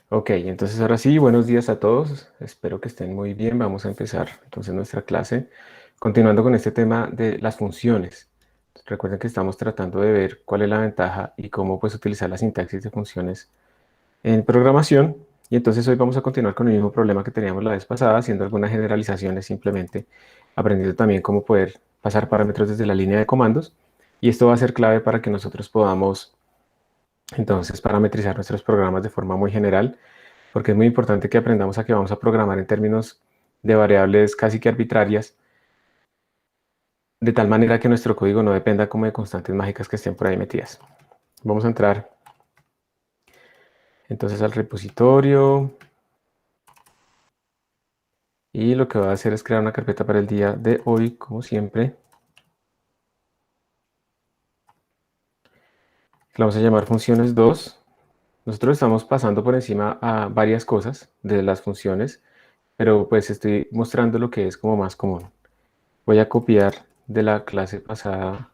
Ok, entonces ahora sí, buenos días a todos. Espero que estén muy bien. Vamos a empezar entonces nuestra clase, continuando con este tema de las funciones. Recuerden que estamos tratando de ver cuál es la ventaja y cómo pues utilizar la sintaxis de funciones en programación. Y entonces hoy vamos a continuar con el mismo problema que teníamos la vez pasada, haciendo algunas generalizaciones simplemente, aprendiendo también cómo poder pasar parámetros desde la línea de comandos. Y esto va a ser clave para que nosotros podamos entonces parametrizar nuestros programas de forma muy general, porque es muy importante que aprendamos a que vamos a programar en términos de variables casi que arbitrarias, de tal manera que nuestro código no dependa como de constantes mágicas que estén por ahí metidas. Vamos a entrar entonces al repositorio y lo que voy a hacer es crear una carpeta para el día de hoy, como siempre. La vamos a llamar funciones 2. Nosotros estamos pasando por encima a varias cosas de las funciones, pero pues estoy mostrando lo que es como más común. Voy a copiar de la clase pasada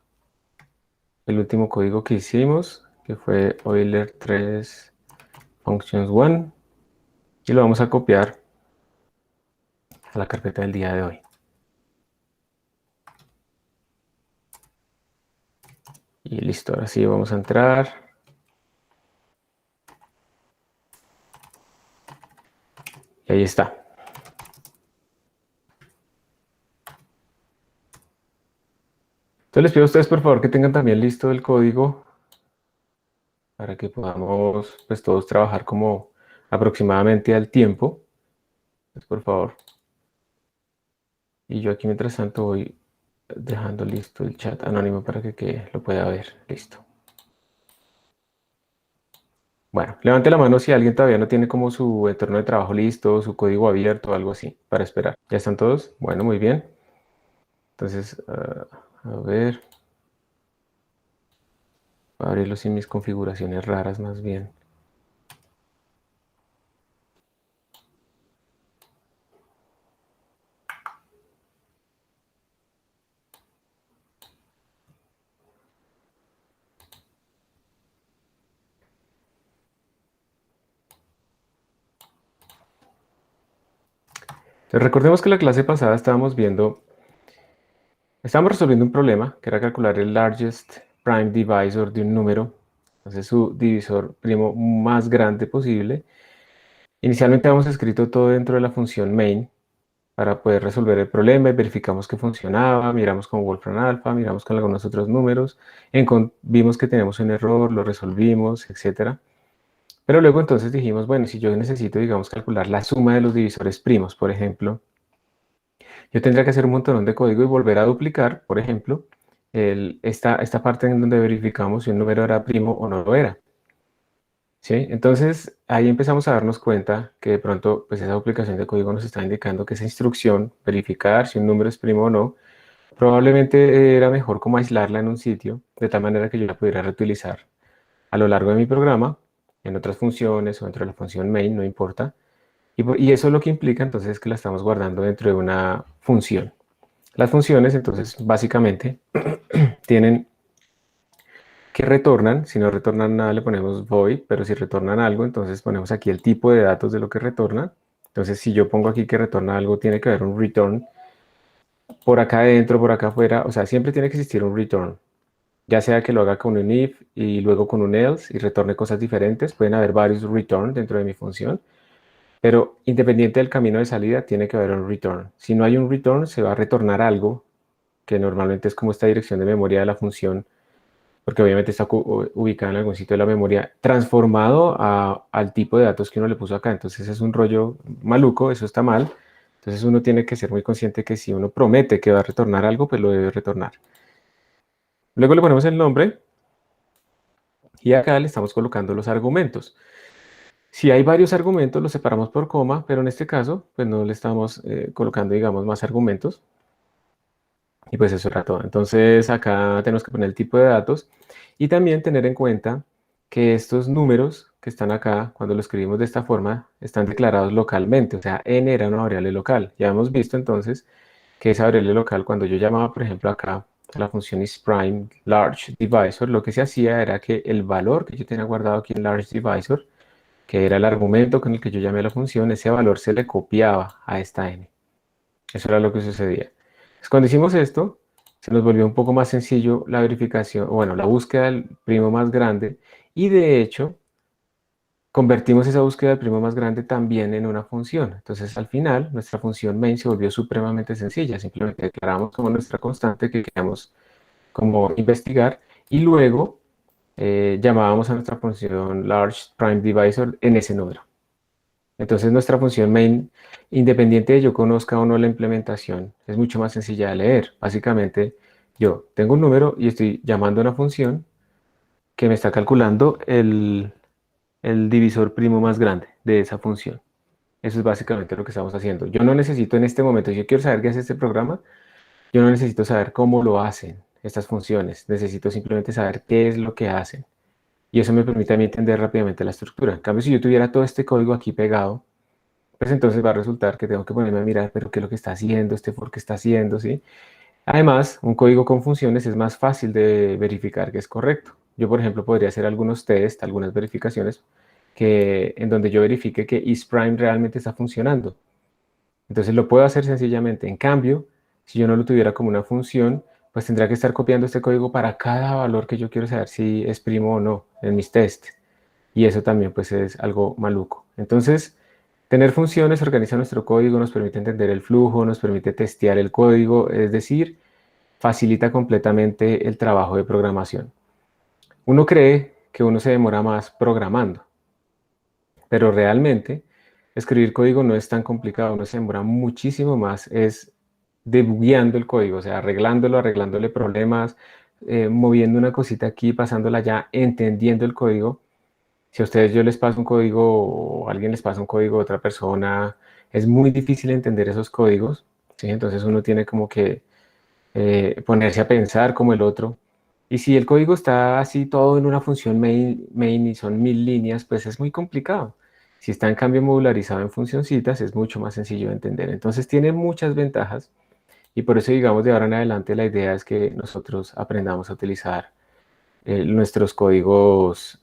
el último código que hicimos, que fue Euler 3 functions 1, y lo vamos a copiar a la carpeta del día de hoy. Y listo, ahora sí vamos a entrar. Y ahí está. Entonces les pido a ustedes por favor que tengan también listo el código para que podamos pues todos trabajar como aproximadamente al tiempo. Entonces, por favor. Y yo aquí mientras tanto voy dejando listo el chat anónimo para que lo pueda ver. Listo. Bueno, levante la mano si alguien todavía no tiene como su entorno de trabajo listo, su código abierto o algo así, para esperar. ¿Ya están todos? Bueno, muy bien. Entonces, a ver, voy a abrirlo sin mis configuraciones raras más bien. Entonces, recordemos que la clase pasada estábamos resolviendo un problema, que era calcular el largest prime divisor de un número, entonces su divisor primo más grande posible. Inicialmente habíamos escrito todo dentro de la función main, para poder resolver el problema y verificamos que funcionaba, miramos con Wolfram Alpha, miramos con algunos otros números, vimos que tenemos un error, lo resolvimos, etcétera. Pero luego entonces dijimos, bueno, si yo necesito, digamos, calcular la suma de los divisores primos, por ejemplo, yo tendría que hacer un montón de código y volver a duplicar, por ejemplo, esta parte en donde verificamos si un número era primo o no lo era. ¿Sí? Entonces ahí empezamos a darnos cuenta que de pronto pues esa duplicación de código nos está indicando que esa instrucción, verificar si un número es primo o no, probablemente era mejor como aislarla en un sitio, de tal manera que yo la pudiera reutilizar a lo largo de mi programa, en otras funciones o dentro de la función main, no importa. Y eso lo que implica entonces es que la estamos guardando dentro de una función. Las funciones entonces básicamente tienen que retornan, si no retornan nada le ponemos void, pero si retornan algo entonces ponemos aquí el tipo de datos de lo que retorna. Entonces si yo pongo aquí que retorna algo tiene que haber un return por acá adentro, por acá afuera, o sea, siempre tiene que existir un return. Ya sea que lo haga con un if y luego con un else y retorne cosas diferentes, pueden haber varios return dentro de mi función, pero independiente del camino de salida, tiene que haber un return. Si no hay un return, se va a retornar algo, que normalmente es como esta dirección de memoria de la función, porque obviamente está ubicada en algún sitio de la memoria, transformado al tipo de datos que uno le puso acá. Entonces es un rollo maluco, eso está mal. Entonces uno tiene que ser muy consciente que si uno promete que va a retornar algo, pues lo debe retornar. Luego le ponemos el nombre y acá le estamos colocando los argumentos. Si hay varios argumentos, los separamos por coma, pero en este caso, pues no le estamos colocando, digamos, más argumentos. Y pues eso era todo. Entonces acá tenemos que poner el tipo de datos y también tener en cuenta que estos números que están acá, cuando lo escribimos de esta forma, están declarados localmente. O sea, n era una variable local. Ya hemos visto entonces que esa variable local, cuando yo llamaba, por ejemplo, acá a la función isPrime large divisor, lo que se hacía era que el valor que yo tenía guardado aquí en large divisor que era el argumento con el que yo llamé a la función, ese valor se le copiaba a esta n. Eso era lo que sucedía. Entonces, cuando hicimos esto, se nos volvió un poco más sencillo la verificación, bueno, la búsqueda del primo más grande, y de hecho, convertimos esa búsqueda del primo más grande también en una función. Entonces, al final, nuestra función main se volvió supremamente sencilla. Simplemente declaramos como nuestra constante que queríamos como investigar, y luego llamábamos a nuestra función large prime divisor en ese número. Entonces nuestra función main, independiente de yo conozca o no la implementación, es mucho más sencilla de leer. Básicamente, yo tengo un número y estoy llamando a una función que me está calculando el divisor primo más grande de esa función. Eso es básicamente lo que estamos haciendo. Yo no necesito en este momento, si yo quiero saber qué hace este programa, yo no necesito saber cómo lo hacen estas funciones. Necesito simplemente saber qué es lo que hacen. Y eso me permite a mí entender rápidamente la estructura. En cambio, si yo tuviera todo este código aquí pegado, pues entonces va a resultar que tengo que ponerme a mirar, pero qué es lo que está haciendo, este for qué está haciendo, ¿sí? Además, un código con funciones es más fácil de verificar que es correcto. Yo, por ejemplo, podría hacer algunos test, algunas verificaciones, en donde yo verifique que isPrime realmente está funcionando. Entonces lo puedo hacer sencillamente. En cambio, si yo no lo tuviera como una función, pues tendría que estar copiando este código para cada valor que yo quiero saber si es primo o no en mis tests. Y eso también pues es algo maluco. Entonces, tener funciones organiza nuestro código, nos permite entender el flujo, nos permite testear el código, es decir, facilita completamente el trabajo de programación. Uno cree que uno se demora más programando, pero realmente escribir código no es tan complicado, uno se demora muchísimo más, es debugueando el código, o sea, arreglándolo, arreglándole problemas, moviendo una cosita aquí, pasándola allá, entendiendo el código. Si a ustedes yo les paso un código o alguien les pasa un código a otra persona, es muy difícil entender esos códigos, ¿sí? Entonces uno tiene como que ponerse a pensar como el otro. Y si el código está así todo en una función main y son 1000 líneas, pues es muy complicado. Si está en cambio modularizado en funcioncitas, es mucho más sencillo de entender. Entonces tiene muchas ventajas y por eso, digamos, de ahora en adelante la idea es que nosotros aprendamos a utilizar nuestros códigos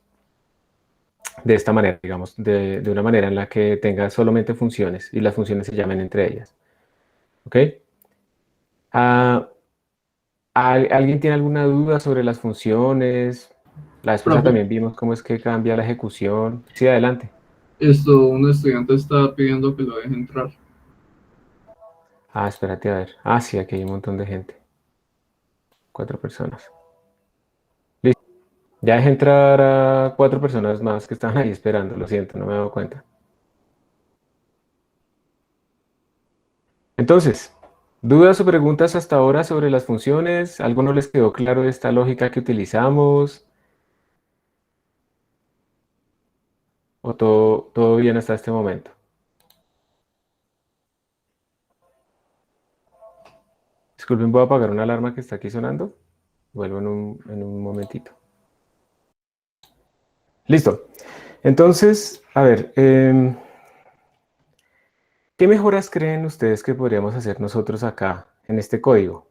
de esta manera, digamos, de una manera en la que tenga solamente funciones y las funciones se llamen entre ellas. ¿Ok? Ah, ¿Alguien tiene alguna duda sobre las funciones? La vez pasada Profe, también vimos cómo es que cambia la ejecución. Sí, adelante. un estudiante está pidiendo que lo deje entrar. Espérate a ver. Sí, aquí hay un montón de gente. 4 personas. Listo. Ya dejé entrar a 4 personas más que estaban ahí esperando. Lo siento, no me he dado cuenta. Entonces, ¿dudas o preguntas hasta ahora sobre las funciones? ¿Algo no les quedó claro de esta lógica que utilizamos? ¿O todo bien hasta este momento? Disculpen, voy a apagar una alarma que está aquí sonando. Vuelvo en un momentito. Listo. Entonces, a ver, ¿qué mejoras creen ustedes que podríamos hacer nosotros acá en este código?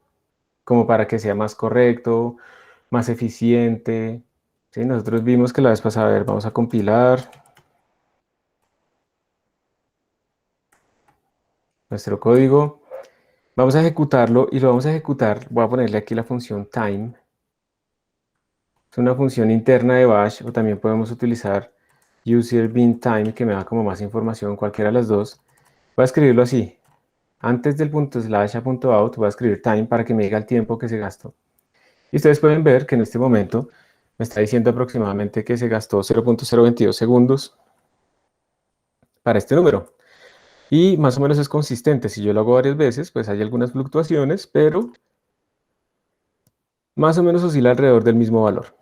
Como para que sea más correcto, más eficiente. Sí, nosotros vimos que la vez pasada, a ver, vamos a compilar nuestro código. Vamos a ejecutarlo y lo vamos a ejecutar. Voy a ponerle aquí la función time. Es una función interna de bash o también podemos utilizar user bin time que me da como más información, cualquiera de las dos. Voy a escribirlo así. Antes del punto slash a punto out voy a escribir time para que me diga el tiempo que se gastó. Y ustedes pueden ver que en este momento me está diciendo aproximadamente que se gastó 0.022 segundos para este número. Y más o menos es consistente. Si yo lo hago varias veces, pues hay algunas fluctuaciones, pero más o menos oscila alrededor del mismo valor.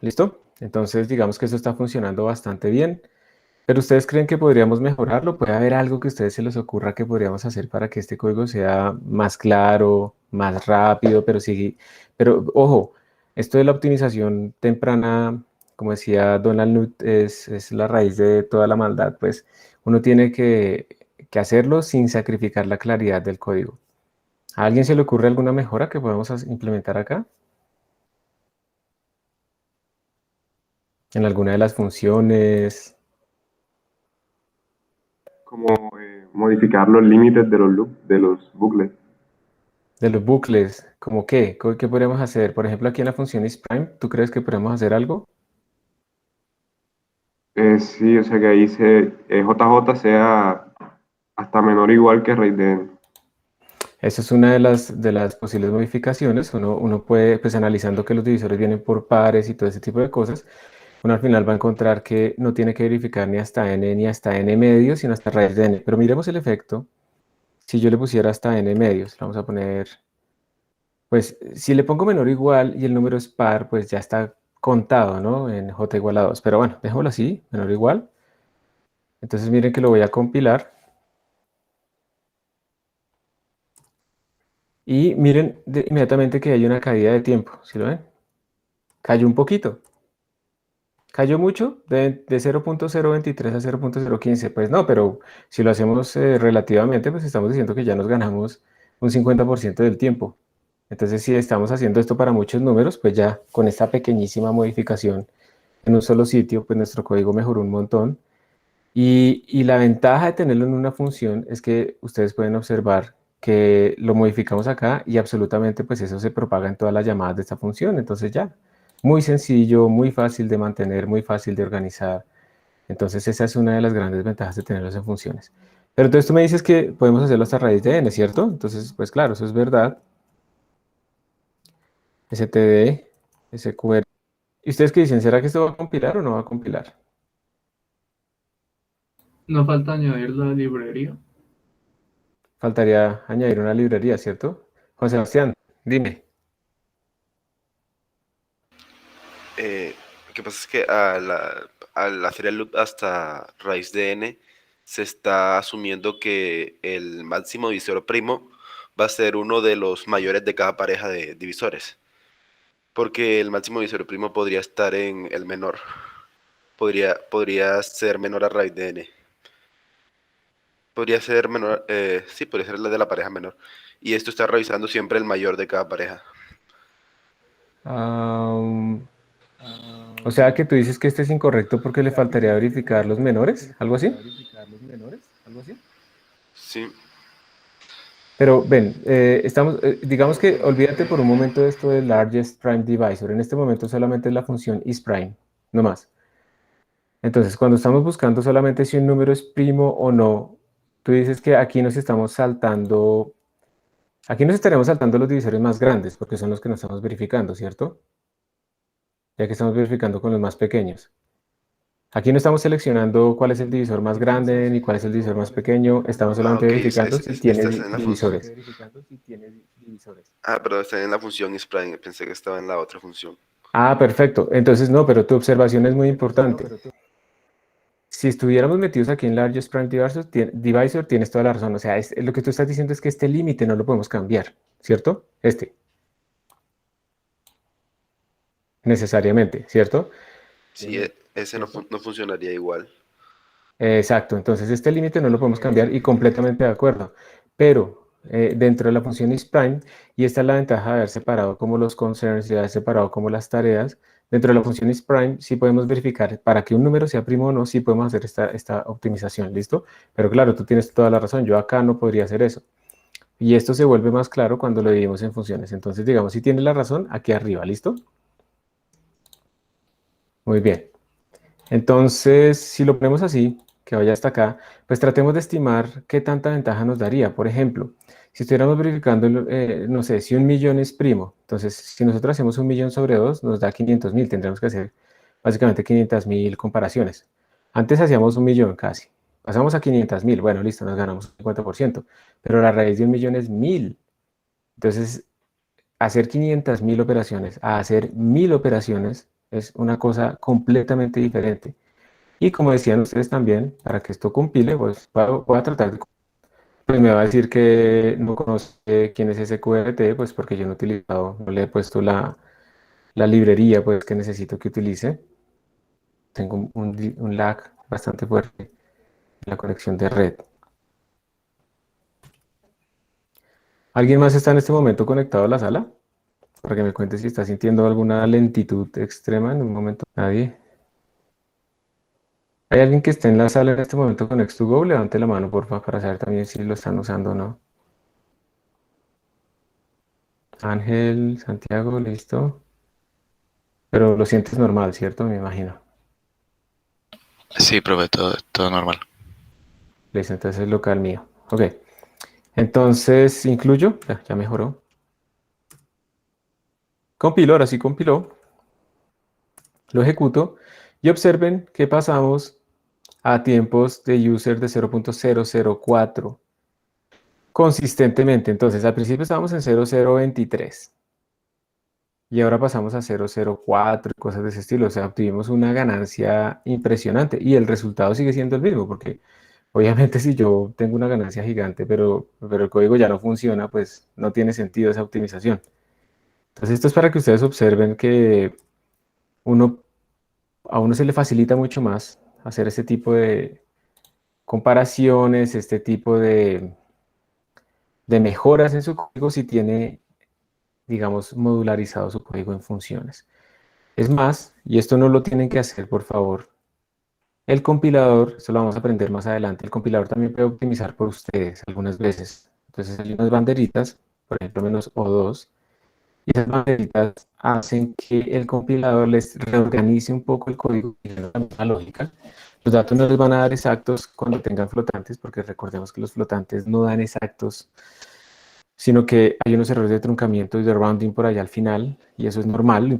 ¿Listo? Entonces digamos que eso está funcionando bastante bien. Pero ustedes creen que podríamos mejorarlo. ¿Puede haber algo que a ustedes se les ocurra que podríamos hacer para que este código sea más claro, más rápido? Pero ojo, esto de la optimización temprana, como decía Donald Knuth, es la raíz de toda la maldad. Pues uno tiene que hacerlo sin sacrificar la claridad del código. ¿A alguien se le ocurre alguna mejora que podemos implementar acá? En alguna de las funciones. como modificar los límites de los loops, de los bucles. De los bucles, ¿cómo qué? ¿Qué podríamos hacer? Por ejemplo, aquí en la función isPrime, ¿tú crees que podemos hacer algo? Sí, o sea que ahí JJ sea hasta menor o igual que raíz de n. Esa es una de las posibles modificaciones. Uno puede, pues analizando que los divisores vienen por pares y todo ese tipo de cosas, uno al final va a encontrar que no tiene que verificar ni hasta n ni hasta n medio, sino hasta raíz de n. Pero miremos el efecto. Si yo le pusiera hasta n medios, vamos a poner, pues si le pongo menor o igual y el número es par, pues ya está contado, ¿no? En j igual a 2. Pero bueno, dejémoslo así, menor o igual. Entonces miren que lo voy a compilar. Y miren inmediatamente que hay una caída de tiempo, ¿sí lo ven? Cayó un poquito. ¿Cayó mucho? De 0.023 a 0.015. Pues no, pero si lo hacemos relativamente, pues estamos diciendo que ya nos ganamos un 50% del tiempo. Entonces, si estamos haciendo esto para muchos números, pues ya con esta pequeñísima modificación en un solo sitio, pues nuestro código mejoró un montón. Y la ventaja de tenerlo en una función es que ustedes pueden observar que lo modificamos acá y absolutamente pues eso se propaga en todas las llamadas de esta función. Entonces ya, muy sencillo, muy fácil de mantener, muy fácil de organizar. Entonces esa es una de las grandes ventajas de tenerlos en funciones. Pero entonces tú me dices que podemos hacerlo hasta raíz de n, ¿cierto? Entonces, pues claro, eso es verdad. std, sqr. ¿Y ustedes qué dicen? ¿Será que esto va a compilar o no va a compilar? No falta añadir la librería. Faltaría añadir una librería, ¿cierto? Juan Sebastián, dime. Eh, lo que pasa es que al hacer el loop hasta raíz de n, se está asumiendo que el máximo divisor primo va a ser uno de los mayores de cada pareja de divisores, porque el máximo divisor primo podría estar en el menor, podría ser menor a raíz de n. Podría ser menor, sí, podría ser la de la pareja menor. Y esto está revisando siempre el mayor de cada pareja. Am, o sea que tú dices que este es incorrecto porque le faltaría verificar los menores, algo así. Sí, Pero ven, digamos que olvídate por un momento de esto del largest prime divisor. En este momento solamente es la función isPrime, no más. Entonces, cuando estamos buscando solamente si un número es primo o no, tú dices que aquí nos estamos saltando, aquí nos estaremos saltando los divisores más grandes porque son los que nos estamos verificando, ¿cierto? Ya que estamos verificando con los más pequeños. Aquí no estamos seleccionando cuál es el divisor más grande ni cuál es el divisor más pequeño, estamos ah, solamente ok, verificando si tiene estás en la función. divisores. Ah, pero está en la función isPrime, pensé que estaba en la otra función. Ah, perfecto. Entonces, no, pero tu observación es muy importante. Si estuviéramos metidos aquí en Largest Prime Divisor, tienes toda la razón. O sea, lo que tú estás diciendo es que este límite no lo podemos cambiar, ¿cierto? Necesariamente, ¿cierto? Sí, ese no funcionaría igual. Exacto, entonces este límite no lo podemos cambiar y completamente de acuerdo, pero dentro de la función isPrime, y esta es la ventaja de haber separado como los concerns y de haber separado como las tareas, dentro de la función isPrime sí podemos verificar para que un número sea primo o no, sí podemos hacer esta optimización, ¿listo? Pero claro, tú tienes toda la razón, yo acá no podría hacer eso. Y esto se vuelve más claro cuando lo dividimos en funciones. Entonces, digamos, si tienes la razón, aquí arriba, ¿listo? Muy bien. Entonces, si lo ponemos así, que vaya hasta acá, pues tratemos de estimar qué tanta ventaja nos daría. Por ejemplo, si estuviéramos verificando, no sé, si un millón es primo, entonces si nosotros hacemos un millón sobre 2, nos da 500.000, tendremos que hacer básicamente 500.000 comparaciones. Antes hacíamos un millón casi, pasamos a 500.000, bueno, listo, nos ganamos un 50%, pero la raíz de un millón es 1.000. Entonces, hacer 500.000 operaciones a hacer 1.000 operaciones es una cosa completamente diferente. Y como decían ustedes también, para que esto compile, pues voy a tratar de... Pues me va a decir que no conoce quién es SQRT, pues porque yo no he utilizado, no le he puesto la librería pues que necesito que utilice. Tengo un lag bastante fuerte en la conexión de red. ¿Alguien más está en este momento conectado a la sala? Para que me cuente si está sintiendo alguna lentitud extrema en un momento. Nadie. ¿Hay alguien que esté en la sala en este momento con X2Go? Levante la mano, porfa, para saber también si lo están usando o no. Ángel, Santiago, listo. Pero lo sientes normal, ¿cierto? Me imagino. Sí, profe, todo normal. Listo, entonces es local mío. Ok. Entonces, incluyo. Ya mejoró. Compilo, ahora sí compiló. Lo ejecuto. Y observen que pasamos a tiempos de user de 0.004 consistentemente. Entonces, al principio estábamos en 0023 y ahora pasamos a 004 y cosas de ese estilo. O sea, obtuvimos una ganancia impresionante y el resultado sigue siendo el mismo, porque obviamente si yo tengo una ganancia gigante, pero el código ya no funciona, pues no tiene sentido esa optimización. Entonces, esto es para que ustedes observen que a uno se le facilita mucho más hacer este tipo de comparaciones, este tipo de mejoras en su código si tiene, digamos, modularizado su código en funciones. Es más, y esto no lo tienen que hacer, por favor, el compilador, esto lo vamos a aprender más adelante, el compilador también puede optimizar por ustedes algunas veces. Entonces hay unas banderitas, por ejemplo, menos O2, y esas banderitas hacen que el compilador les reorganice un poco el código siguiendo la misma lógica. Los datos no les van a dar exactos cuando tengan flotantes, porque recordemos que los flotantes no dan exactos, sino que hay unos errores de truncamiento y de rounding por allá al final, y eso es normal,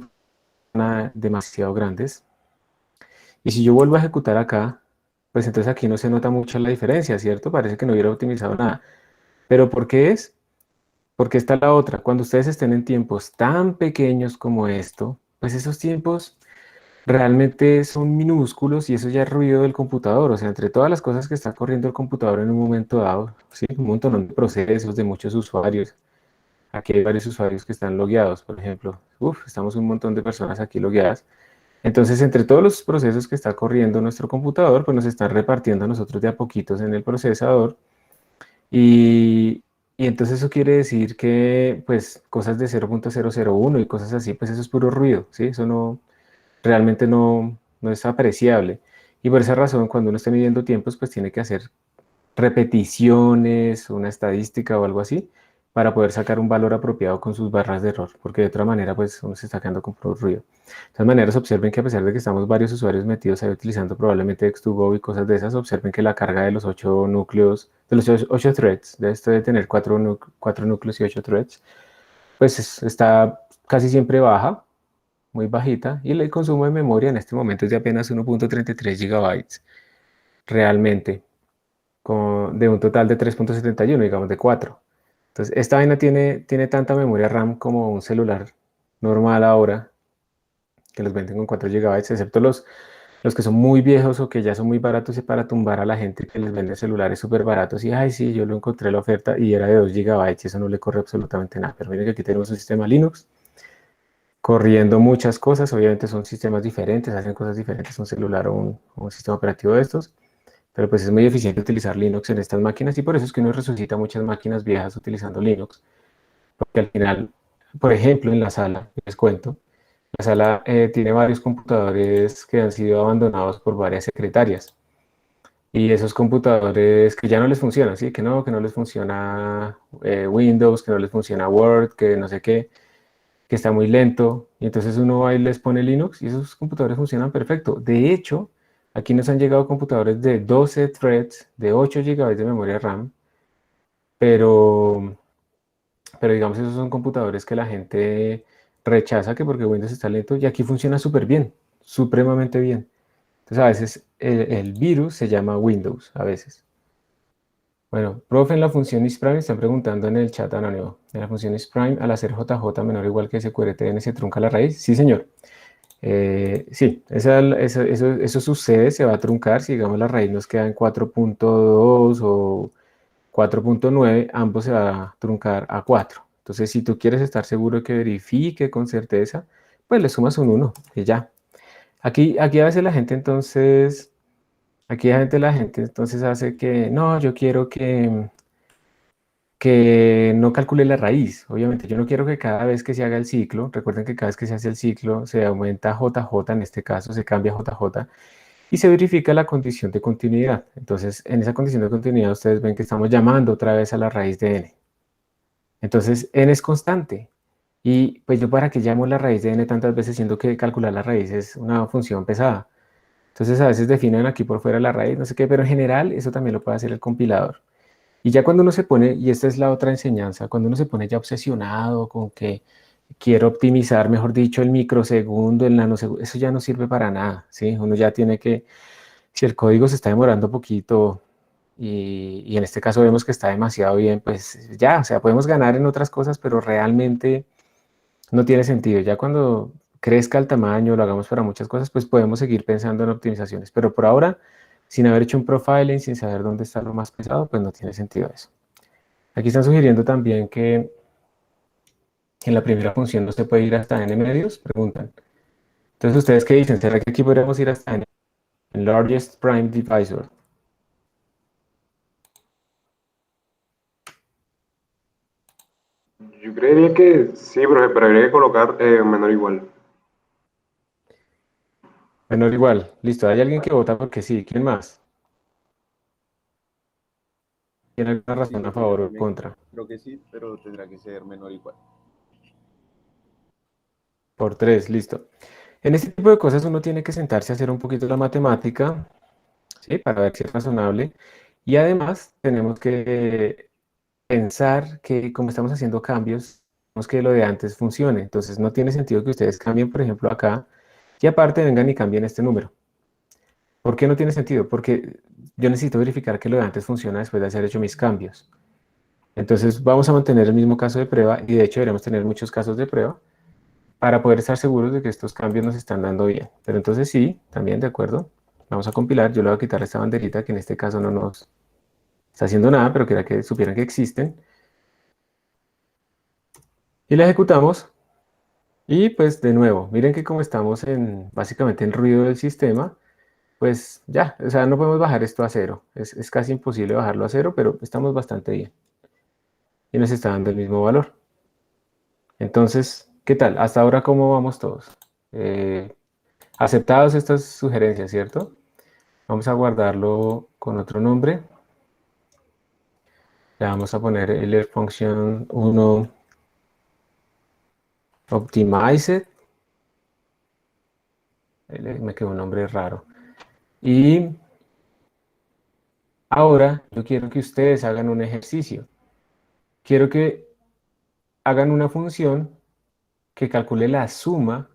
no demasiado grandes. Y si yo vuelvo a ejecutar acá, pues entonces aquí no se nota mucho la diferencia, ¿cierto? Parece que no hubiera optimizado nada. ¿Pero por qué es? Porque está la otra. Cuando ustedes estén en tiempos tan pequeños como esto, pues esos tiempos realmente son minúsculos y eso ya es ruido del computador. O sea, entre todas las cosas que está corriendo el computador en un momento dado, ¿sí? Un montón de procesos de muchos usuarios. Aquí hay varios usuarios que están logueados, por ejemplo. Uf, estamos un montón de personas aquí logueadas. Entonces, entre todos los procesos que está corriendo nuestro computador, pues nos están repartiendo a nosotros de a poquitos en el procesador. Y, y entonces eso quiere decir que, pues, cosas de 0.001 y cosas así, pues eso es puro ruido, ¿sí? Eso no, realmente no es apreciable. Y por esa razón, cuando uno está midiendo tiempos, pues tiene que hacer repeticiones, una estadística o algo así, para poder sacar un valor apropiado con sus barras de error, porque de otra manera, pues uno se está quedando con puro ruido. De todas maneras, observen que a pesar de que estamos varios usuarios metidos ahí utilizando probablemente X2Go y cosas de esas, observen que la carga de los 8 núcleos, de los 8 threads, de esto de tener 4 núcleos y 8 threads, pues está casi siempre baja, muy bajita, y el consumo de memoria en este momento es de apenas 1.33 gigabytes, realmente de un total de 3.71, digamos de 4. Entonces, esta vaina tiene tanta memoria RAM como un celular normal ahora, que los venden con 4 gigabytes, excepto los que son muy viejos o que ya son muy baratos y para tumbar a la gente que les vende celulares súper baratos. Y, ay, sí, yo lo encontré en la oferta y era de 2 gigabytes y eso no le corre absolutamente nada. Pero miren que aquí tenemos un sistema Linux corriendo muchas cosas. Obviamente son sistemas diferentes, hacen cosas diferentes un celular o un sistema operativo de estos. Pero pues es muy eficiente utilizar Linux en estas máquinas y por eso es que uno resucita muchas máquinas viejas utilizando Linux. Porque al final, por ejemplo, en la sala, les cuento, la sala tiene varios computadores que han sido abandonados por varias secretarias. Y esos computadores que ya no les funcionan, ¿sí? Que no les funciona Windows, que no les funciona Word, que no sé qué, que está muy lento. Y entonces uno va y les pone Linux y esos computadores funcionan perfecto. De hecho, aquí nos han llegado computadores de 12 threads, de 8 gigabytes de memoria RAM, pero, pero digamos, esos son computadores que la gente rechaza que porque Windows está lento y aquí funciona súper bien, supremamente bien. Entonces a veces el virus se llama Windows, a veces. Bueno, profe, en la función isPrime están preguntando en el chat anónimo. En la función isPrime, al hacer JJ menor o igual que SQRTN, ¿se trunca la raíz? Sí, señor. Sí, eso sucede, se va a truncar si digamos la raíz nos queda en 4.2 o 4.9, ambos se va a truncar a 4. Entonces, si tú quieres estar seguro de que verifique con certeza, pues le sumas un 1 y ya. Aquí a veces la gente entonces, la gente entonces hace que, no, yo quiero que no calcule la raíz. Obviamente, yo no quiero que cada vez que se haga el ciclo, recuerden que cada vez que se hace el ciclo, se aumenta JJ, en este caso se cambia JJ, y se verifica la condición de continuidad. Entonces, en esa condición de continuidad ustedes ven que estamos llamando otra vez a la raíz de n. Entonces, n es constante. Y pues yo para qué llamo la raíz de n tantas veces, siendo que calcular la raíz es una función pesada. Entonces a veces definen aquí por fuera la raíz, no sé qué, pero en general eso también lo puede hacer el compilador. Y ya cuando uno se pone, y esta es la otra enseñanza, cuando uno se pone ya obsesionado con que quiero optimizar, mejor dicho, el microsegundo, el nanosegundo, eso ya no sirve para nada, ¿sí? Uno ya tiene que, si el código se está demorando poquito, y en este caso vemos que está demasiado bien, pues ya, o sea, podemos ganar en otras cosas, pero realmente no tiene sentido. Ya cuando crezca el tamaño, lo hagamos para muchas cosas, pues podemos seguir pensando en optimizaciones. Pero por ahora, sin haber hecho un profiling, sin saber dónde está lo más pesado, pues no tiene sentido eso. Aquí están sugiriendo también que en la primera función no se puede ir hasta n medios, preguntan. Entonces, ¿ustedes qué dicen? ¿Será que aquí podríamos ir hasta n? En largest prime divisor. Yo creería que sí, pero habría que colocar menor o igual. Menor igual. Listo. ¿Hay alguien que vota porque sí? ¿Quién más? ¿Tiene alguna Sí, razón a yo favor o en también contra? creo que sí, pero tendrá que ser menor o igual. Por 3, listo. En este tipo de cosas uno tiene que sentarse a hacer un poquito la matemática, ¿sí? Para ver si es razonable. Y además tenemos que pensar que como estamos haciendo cambios, tenemos que lo de antes funcione. Entonces no tiene sentido que ustedes cambien, por ejemplo, acá, y aparte vengan y cambien este número. ¿Por qué no tiene sentido? Porque yo necesito verificar que lo de antes funciona después de haber hecho mis cambios. Entonces vamos a mantener el mismo caso de prueba, y de hecho deberíamos tener muchos casos de prueba, para poder estar seguros de que estos cambios nos están dando bien. Pero entonces sí, también de acuerdo. Vamos a compilar. Yo le voy a quitar esta banderita que en este caso no nos está haciendo nada, pero quería que supieran que existen. Y la ejecutamos. Y pues de nuevo, miren que como estamos en básicamente en ruido del sistema, pues ya, o sea, no podemos bajar esto a cero. Es casi imposible bajarlo a cero, pero estamos bastante bien. Y nos está dando el mismo valor. Entonces, ¿qué tal? Hasta ahora, ¿cómo vamos todos? Aceptadas estas sugerencias, ¿cierto? Vamos a guardarlo con otro nombre. Le vamos a poner el function 1 optimized. Me quedó un nombre raro. Y ahora yo quiero que ustedes hagan un ejercicio. Quiero que hagan una función que calcule la suma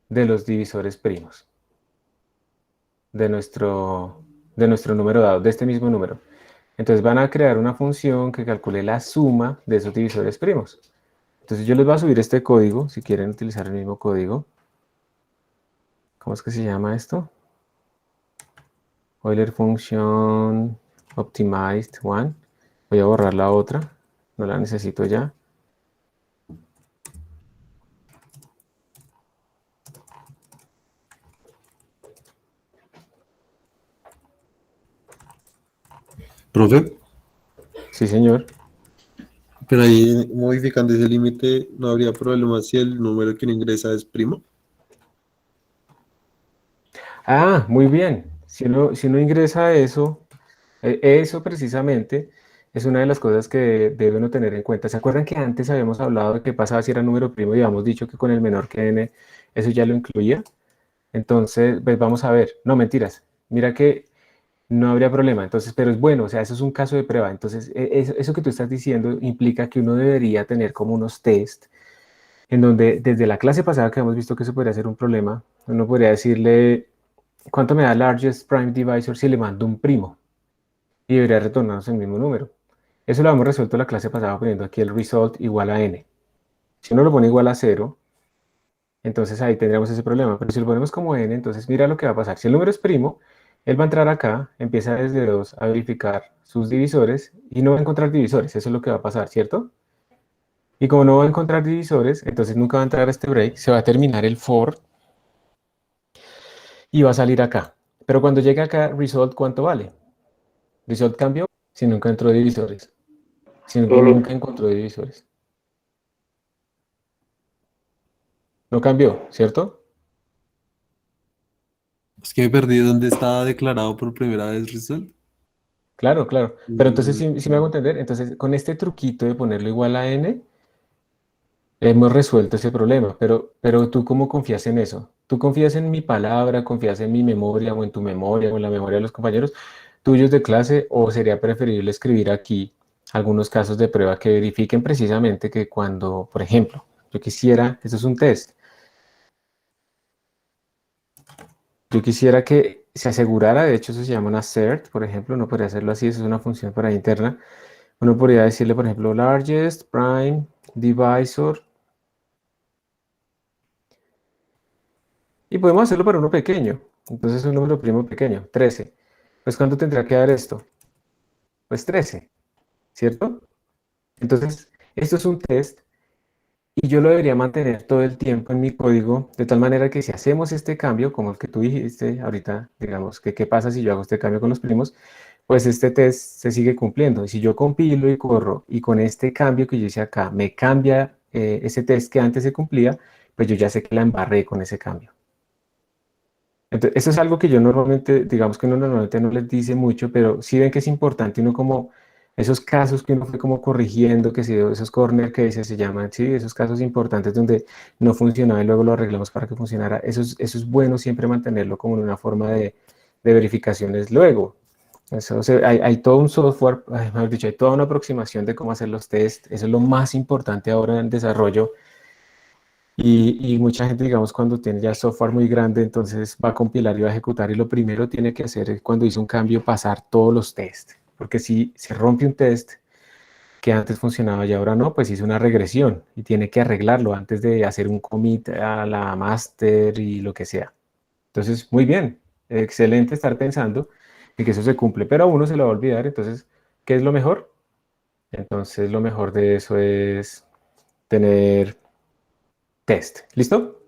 de los divisores primos de nuestro número dado, de este mismo número. Entonces van a crear una función que calcule la suma de esos divisores primos. Entonces yo les voy a subir este código, si quieren utilizar el mismo código. ¿Cómo es que se llama esto? Euler Function Optimized One. Voy a borrar la otra, no la necesito ya. Profe, Sí, señor. pero ahí modificando ese límite no habría problema si el número que uno ingresa es primo. Ah, muy bien. Si uno ingresa eso, eso precisamente es una de las cosas que debe uno tener en cuenta. ¿Se acuerdan que antes habíamos hablado de qué pasaba si era número primo y habíamos dicho que con el menor que n eso ya lo incluía? Entonces, pues vamos a ver. No, mentiras. Mira que no habría problema. Entonces, pero es bueno, o sea, eso es un caso de prueba. Entonces, eso que tú estás diciendo implica que uno debería tener como unos test en donde desde la clase pasada que hemos visto que eso podría ser un problema, uno podría decirle, ¿cuánto me da largest prime divisor si le mando un primo? Y debería retornarnos el mismo número. Eso lo hemos resuelto la clase pasada poniendo aquí el result igual a n. Si uno lo pone igual a 0, entonces ahí tendríamos ese problema. Pero si lo ponemos como n, entonces mira lo que va a pasar. Si el número es primo, él va a entrar acá, empieza desde 2 a verificar sus divisores y no va a encontrar divisores. Eso es lo que va a pasar, ¿cierto? Y como no va a encontrar divisores, entonces nunca va a entrar a este break, se va a terminar el for y va a salir acá. Pero cuando llegue acá, result, ¿cuánto vale? Result cambió si nunca entró divisores. Si nunca encontró divisores. No cambió, ¿cierto? Es que me perdí dónde estaba declarado por primera vez result. Claro, claro. Pero entonces, Mm, si me hago entender, entonces con este truquito de ponerlo igual a n, hemos resuelto ese problema. Pero ¿tú cómo confías en eso? ¿Tú confías en mi palabra, confías en mi memoria o en tu memoria o en la memoria de los compañeros tuyos de clase? ¿O sería preferible escribir aquí algunos casos de prueba que verifiquen precisamente que cuando, por ejemplo, yo quisiera, eso es un test, yo quisiera que se asegurara, de hecho eso se llama una cert, por ejemplo, uno podría hacerlo así, eso es una función por ahí interna. Uno podría decirle, por ejemplo, largest prime divisor. Y podemos hacerlo para uno pequeño. Entonces un número primo pequeño, 13. Pues ¿cuánto tendrá que dar esto? Pues 13, ¿cierto? Entonces, esto es un test y yo lo debería mantener todo el tiempo en mi código, de tal manera que si hacemos este cambio, como el que tú dijiste ahorita, digamos, que qué pasa si yo hago este cambio con los primos, pues este test se sigue cumpliendo. Y si yo compilo y corro y con este cambio que yo hice acá me cambia ese test que antes se cumplía, pues yo ya sé que la embarré con ese cambio. Entonces, eso es algo que yo normalmente, digamos que uno normalmente no les dice mucho, pero sí ven que es importante uno como esos casos que uno fue como corrigiendo, que si esos corner cases se llaman, sí, esos casos importantes donde no funcionaba y luego lo arreglamos para que funcionara. Eso es bueno siempre mantenerlo como en una forma de verificaciones luego. Eso, o sea, hay todo un software, mejor dicho, hay toda una aproximación de cómo hacer los test. Eso es lo más importante ahora en el desarrollo. Y mucha gente, digamos, cuando tiene ya software muy grande, entonces va a compilar y va a ejecutar. Y lo primero tiene que hacer es cuando hizo un cambio, pasar todos los tests. Porque si se rompe un test que antes funcionaba y ahora no, pues hizo una regresión y tiene que arreglarlo antes de hacer un commit a la master y lo que sea. Entonces, muy bien, excelente estar pensando en que eso se cumple, pero a uno se lo va a olvidar. Entonces, ¿qué es lo mejor? Entonces, lo mejor de eso es tener test. ¿Listo?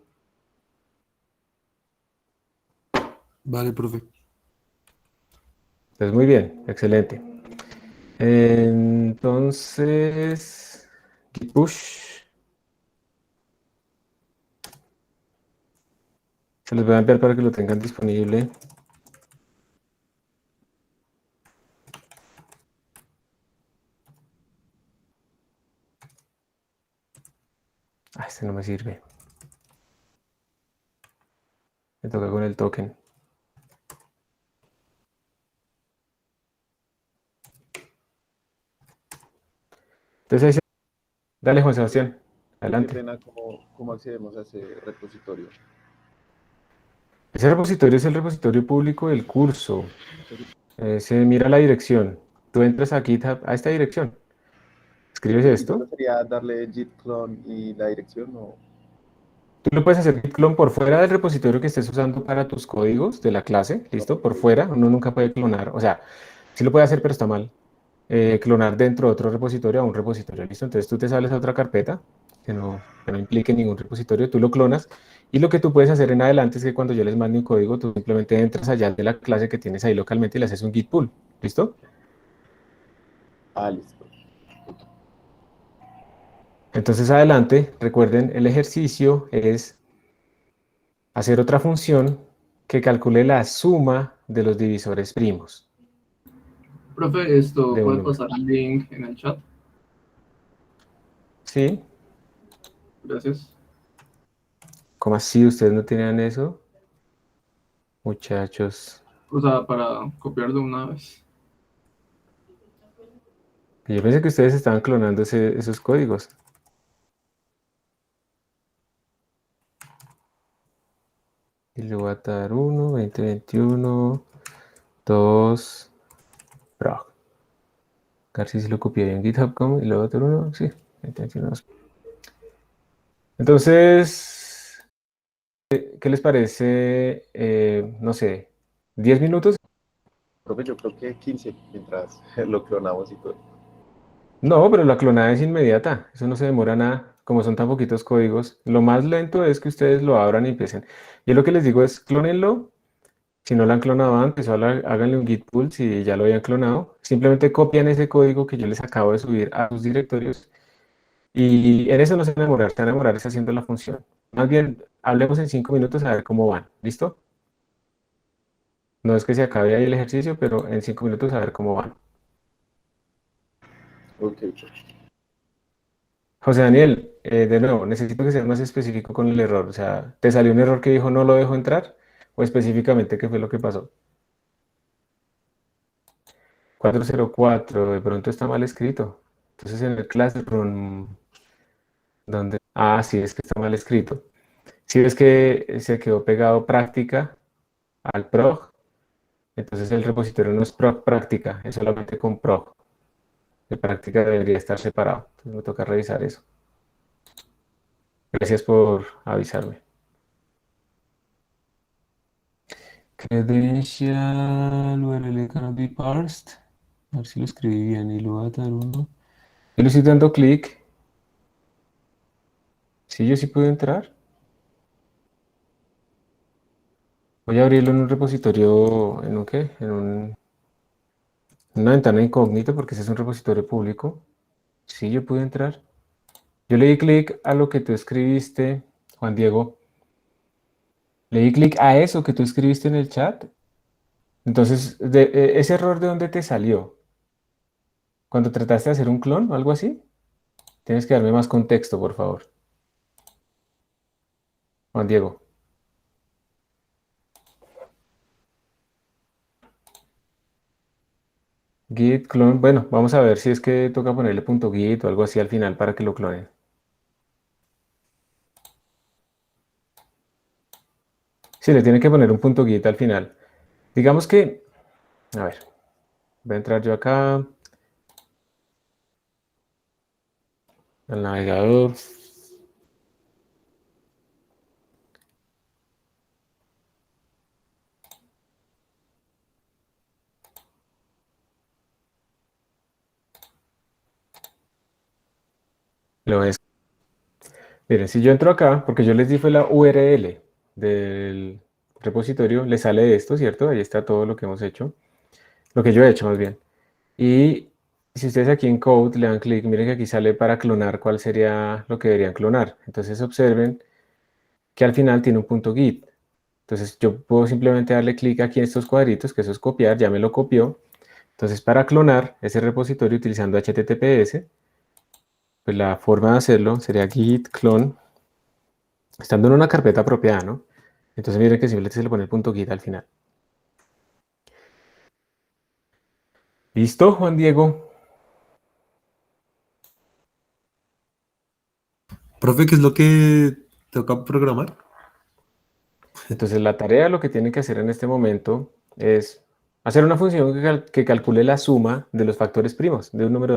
Vale, profe. Entonces, muy bien, excelente. Entonces, git push. Se los voy a enviar para que lo tengan disponible. Ah, este no me sirve. Me toca con el token. Entonces, ahí dale, Juan Sebastián. Qué Adelante. pena, ¿cómo accedemos a ese repositorio? Ese repositorio es el repositorio público del curso. Se mira la dirección. Tú entras a GitHub, a esta dirección. Escribes ¿Y esto. solo sería darle git clone y la dirección o...? Tú lo puedes hacer git clone por fuera del repositorio que estés usando para tus códigos de la clase. ¿Listo? Por fuera. Uno nunca puede clonar. O sea, sí lo puede hacer, pero está mal. Clonar dentro de otro repositorio a un repositorio. ¿Listo? Entonces tú te sales a otra carpeta que no implique ningún repositorio, tú lo clonas y lo que tú puedes hacer en adelante es que cuando yo les mande un código, tú simplemente entras allá de la clase que tienes ahí localmente y le haces un git pull. ¿Listo? Ah, listo. Entonces adelante, recuerden, el ejercicio es hacer otra función que calcule la suma de los divisores primos Profe, esto de un puede número. pasar el link en el chat. ¿Sí? Gracias. ¿Cómo así ustedes no tenían eso? Muchachos, O sea, para copiar de una vez. yo pensé que ustedes estaban clonando esos códigos. Y le voy a dar 1, 2021, 2, prog. A ver si lo copié en GitHub como y luego otro 1, sí, 2021. Entonces, ¿qué les parece? No sé, 10 minutos. Profe, yo creo que 15 mientras lo clonamos y todo. No, pero la clonada es inmediata, eso no se demora nada, como son tan poquitos códigos. Lo más lento es que ustedes lo abran y empiecen. Yo lo que les digo es, clónenlo. Si no lo han clonado antes, solo háganle un git pull si ya lo habían clonado. Simplemente copian ese código que yo les acabo de subir a sus directorios y en eso no se van a demorar, se van a demorar es haciendo la función. Más bien, hablemos en 5 minutos a ver cómo van. ¿Listo? No es que se acabe ahí el ejercicio, pero en 5 minutos a ver cómo van. Ok, profe. José Daniel, de nuevo, necesito que seas más específico con el error. O sea, ¿te salió un error que dijo no lo dejo entrar? ¿O específicamente qué fue lo que pasó? 404, de pronto está mal escrito. Entonces en el Classroom, donde... Ah, sí, es que está mal escrito. Si ves que se quedó pegado práctica al prog, entonces el repositorio no es prog práctica, es solamente con prog. De práctica debería estar separado. Entonces me toca revisar eso. Gracias por avisarme. Credential URL cannot be parsed. A ver si lo escribí bien y lo voy a dar uno. Yo le estoy dando clic. Sí, yo sí puedo entrar. Voy a abrirlo en un repositorio, ¿en un qué? En una ventana incógnita porque ese es un repositorio público. Sí, yo pude entrar. Yo le di clic a lo que tú escribiste, Juan Diego. Le di clic a eso que tú escribiste en el chat. Entonces, ¿ese error de dónde te salió? ¿Cuando trataste de hacer un clon o algo así? Tienes que darme más contexto, por favor. Juan Diego. Git clone. Bueno, vamos a ver si es que toca ponerle punto .git o algo así al final para que lo clonen. Sí, le tiene que poner un punto .git al final. Digamos que, a ver, voy a entrar yo acá al navegador. Lo ves. Miren, si yo entro acá, porque yo les di fue la URL del repositorio, le sale esto, ¿cierto? Ahí está todo lo que hemos hecho. Lo que yo he hecho, más bien. Y si ustedes aquí en Code le dan clic, miren que aquí sale para clonar cuál sería lo que deberían clonar. Entonces observen que al final tiene un punto .git. Entonces yo puedo simplemente darle clic aquí en estos cuadritos, que eso es copiar, ya me lo copió. Entonces para clonar ese repositorio utilizando HTTPS, pues la forma de hacerlo sería git clone, estando en una carpeta apropiada, ¿no? Entonces miren que simplemente se le pone el punto .git al final. ¿Listo, Juan Diego? Profe, ¿qué es lo que toca programar? Entonces la tarea, lo que tiene que hacer en este momento es hacer una función que calcule la suma de los factores primos de un número.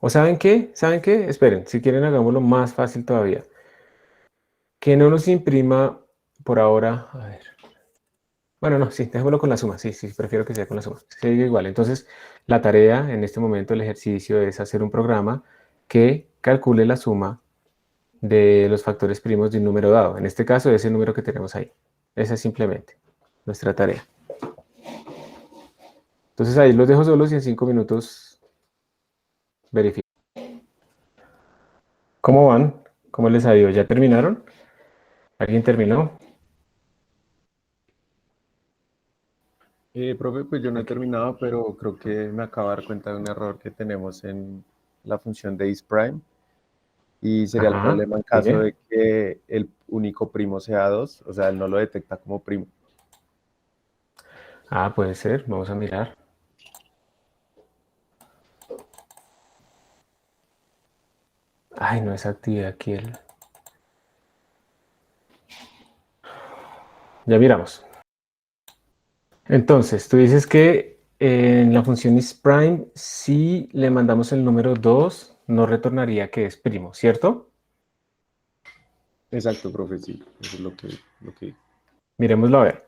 ¿O saben qué? ¿Saben qué? Esperen, si quieren hagámoslo más fácil todavía. Que no nos imprima por ahora. A ver. Bueno, no, sí, dejémoslo con la suma. Sí, sí, prefiero que sea con la suma. Sigue igual. Entonces, la tarea en este momento, el ejercicio es hacer un programa que calcule la suma de los factores primos de un número dado. En este caso, ese número que tenemos ahí. Esa es simplemente nuestra tarea. Entonces ahí los dejo solos y en 5 minutos verifico. ¿Cómo van? ¿Cómo les ha ido? ¿Ya terminaron? ¿Alguien terminó? Profe, pues yo no he terminado, pero creo que me acabo de dar cuenta de un error que tenemos en la función de isPrime. Y sería el Ajá, problema en caso dime. de que el único primo sea 2, o sea, él no lo detecta como primo. Ah, puede ser. Vamos a mirar. Ay, no es actividad aquí el... Ya miramos. Entonces, tú dices que en la función isPrime, si le mandamos el número 2, no retornaría que es primo, ¿cierto? Exacto, profe, sí, eso es lo que... Miremoslo a ver.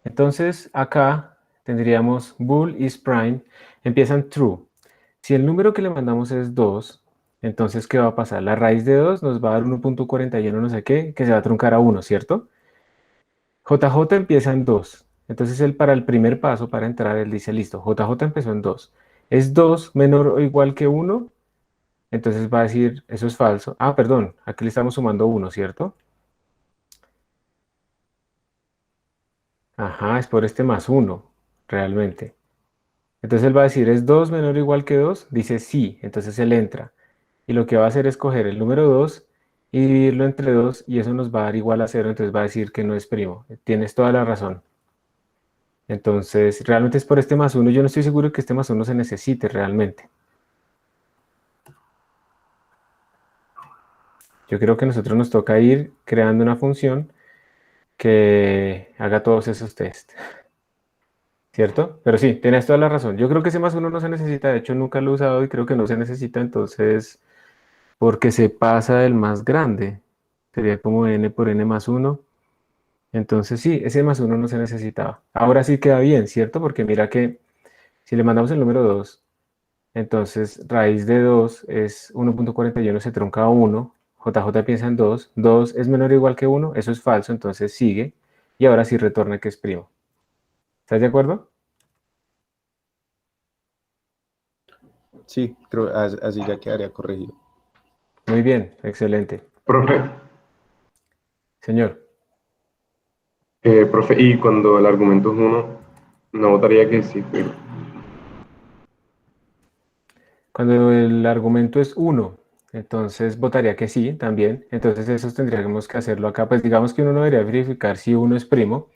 Entonces, acá tendríamos bool isPrime, empiezan true. Si el número que le mandamos es 2, entonces, ¿qué va a pasar? La raíz de 2 nos va a dar 1.41 no sé qué, que se va a truncar a 1, ¿cierto? JJ empieza en 2. Entonces, él para el primer paso, para entrar, él dice, listo, JJ empezó en 2. ¿Es 2 menor o igual que 1? Entonces va a decir, eso es falso. Ah, perdón, aquí le estamos sumando 1, ¿cierto? Ajá, es por este más 1, realmente. Entonces él va a decir, ¿es 2 menor o igual que 2? Dice sí, entonces él entra. Y lo que va a hacer es coger el número 2 y dividirlo entre 2 y eso nos va a dar igual a 0, entonces va a decir que no es primo. Tienes toda la razón. Entonces, realmente es por este más 1. Yo no estoy seguro que este más 1 se necesite realmente. Yo creo que a nosotros nos toca ir creando una función que haga todos esos test. ¿Cierto? Pero sí, tienes toda la razón. Yo creo que ese más 1 no se necesita. De hecho, nunca lo he usado y creo que no se necesita. Entonces, porque se pasa del más grande. Sería como n por n más 1. Entonces, sí, ese más 1 no se necesitaba. Ahora sí queda bien, ¿cierto? Porque mira que si le mandamos el número 2, entonces raíz de 2 es 1.41, se trunca a 1. JJ piensa en 2. 2 es menor o igual que 1. Eso es falso, entonces sigue. Y ahora sí retorna que es primo. ¿Estás de acuerdo? Sí, creo así ya quedaría corregido. Muy bien, excelente. Profe, Señor, profe, y cuando el argumento es uno, no votaría que sí, pero cuando el argumento es 1, entonces votaría que sí también. Entonces eso tendríamos que hacerlo acá. Pues digamos que uno no debería verificar si 1 es primo.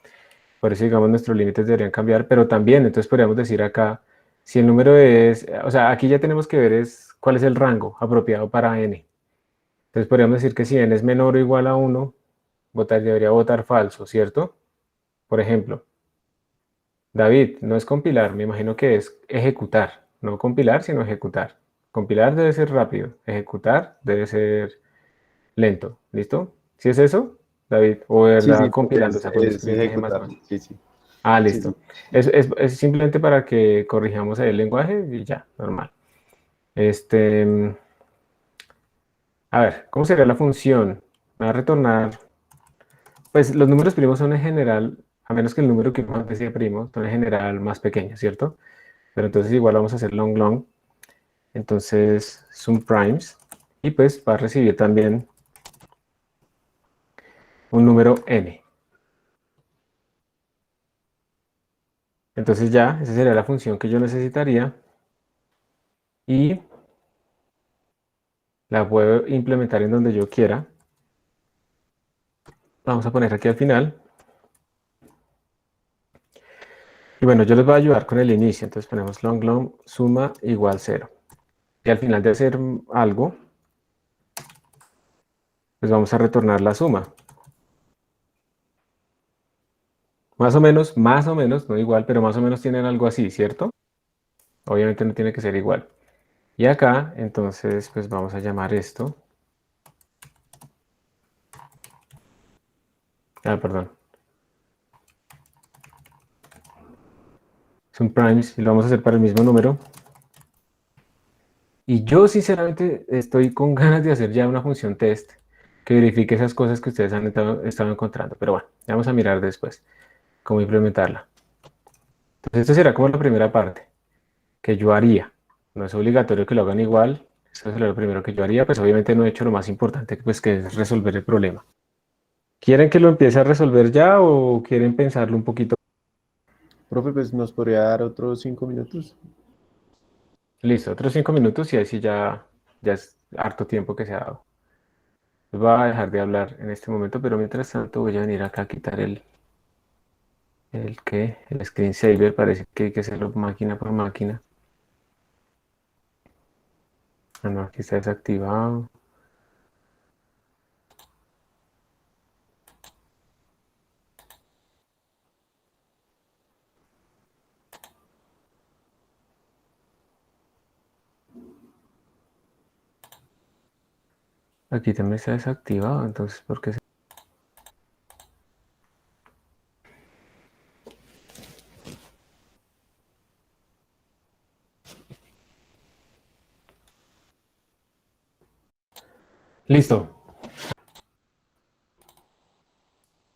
Por eso, digamos, nuestros límites deberían cambiar, pero también, entonces podríamos decir acá, si el número es, o sea, aquí ya tenemos que ver es cuál es el rango apropiado para n. Entonces podríamos decir que si n es menor o igual a 1, debería votar falso, ¿cierto? Por ejemplo, David, no es compilar, me imagino que es ejecutar, no compilar, sino ejecutar. Compilar debe ser rápido, ejecutar debe ser lento, ¿listo? ¿Sí es eso, David? ¿O Sí, verdad sí, profe, compilando, o sea, cuando es escribes G++? ejecutar. Sí, sí, Ah, sí, sí. listo. Es simplemente para que corrijamos ahí el lenguaje y ya, normal. A ver, ¿cómo sería la función? Va a retornar, pues los números primos son en general, a menos que el número que uno antes sea primo, son en general más pequeños, ¿cierto? Pero entonces igual vamos a hacer long long. Entonces, sum primes. Y pues va a recibir también un número n. Entonces ya, esa sería la función que yo necesitaría. Y la puedo implementar en donde yo quiera. Vamos a poner aquí al final. Y bueno, yo les voy a ayudar con el inicio. Entonces ponemos long long suma igual 0. Y al final de hacer algo, pues vamos a retornar la suma. Más o menos, no igual, pero más o menos tienen algo así, ¿cierto? Obviamente no tiene que ser igual. Y acá, entonces, pues vamos a llamar esto. Ah, perdón. Son primes y lo vamos a hacer para el mismo número. Y yo sinceramente estoy con ganas de hacer ya una función test que verifique esas cosas que ustedes han estado encontrando. Pero bueno, vamos a mirar después cómo implementarla. Entonces, esto será como la primera parte que yo haría. No es obligatorio que lo hagan igual. Esto sería lo primero que yo haría. Pues obviamente no he hecho lo más importante, pues que es resolver el problema. ¿Quieren que lo empiece a resolver ya o quieren pensarlo un poquito? Profe, pues nos podría dar otros 5 minutos. Listo, otros 5 minutos y así ya es harto tiempo que se ha dado. Voy a dejar de hablar en este momento, pero mientras tanto voy a venir acá a quitar el screensaver. Parece que hay que hacerlo máquina por máquina. Ah, no, aquí está desactivado. Aquí también está desactivado, entonces, ¿por qué? Listo.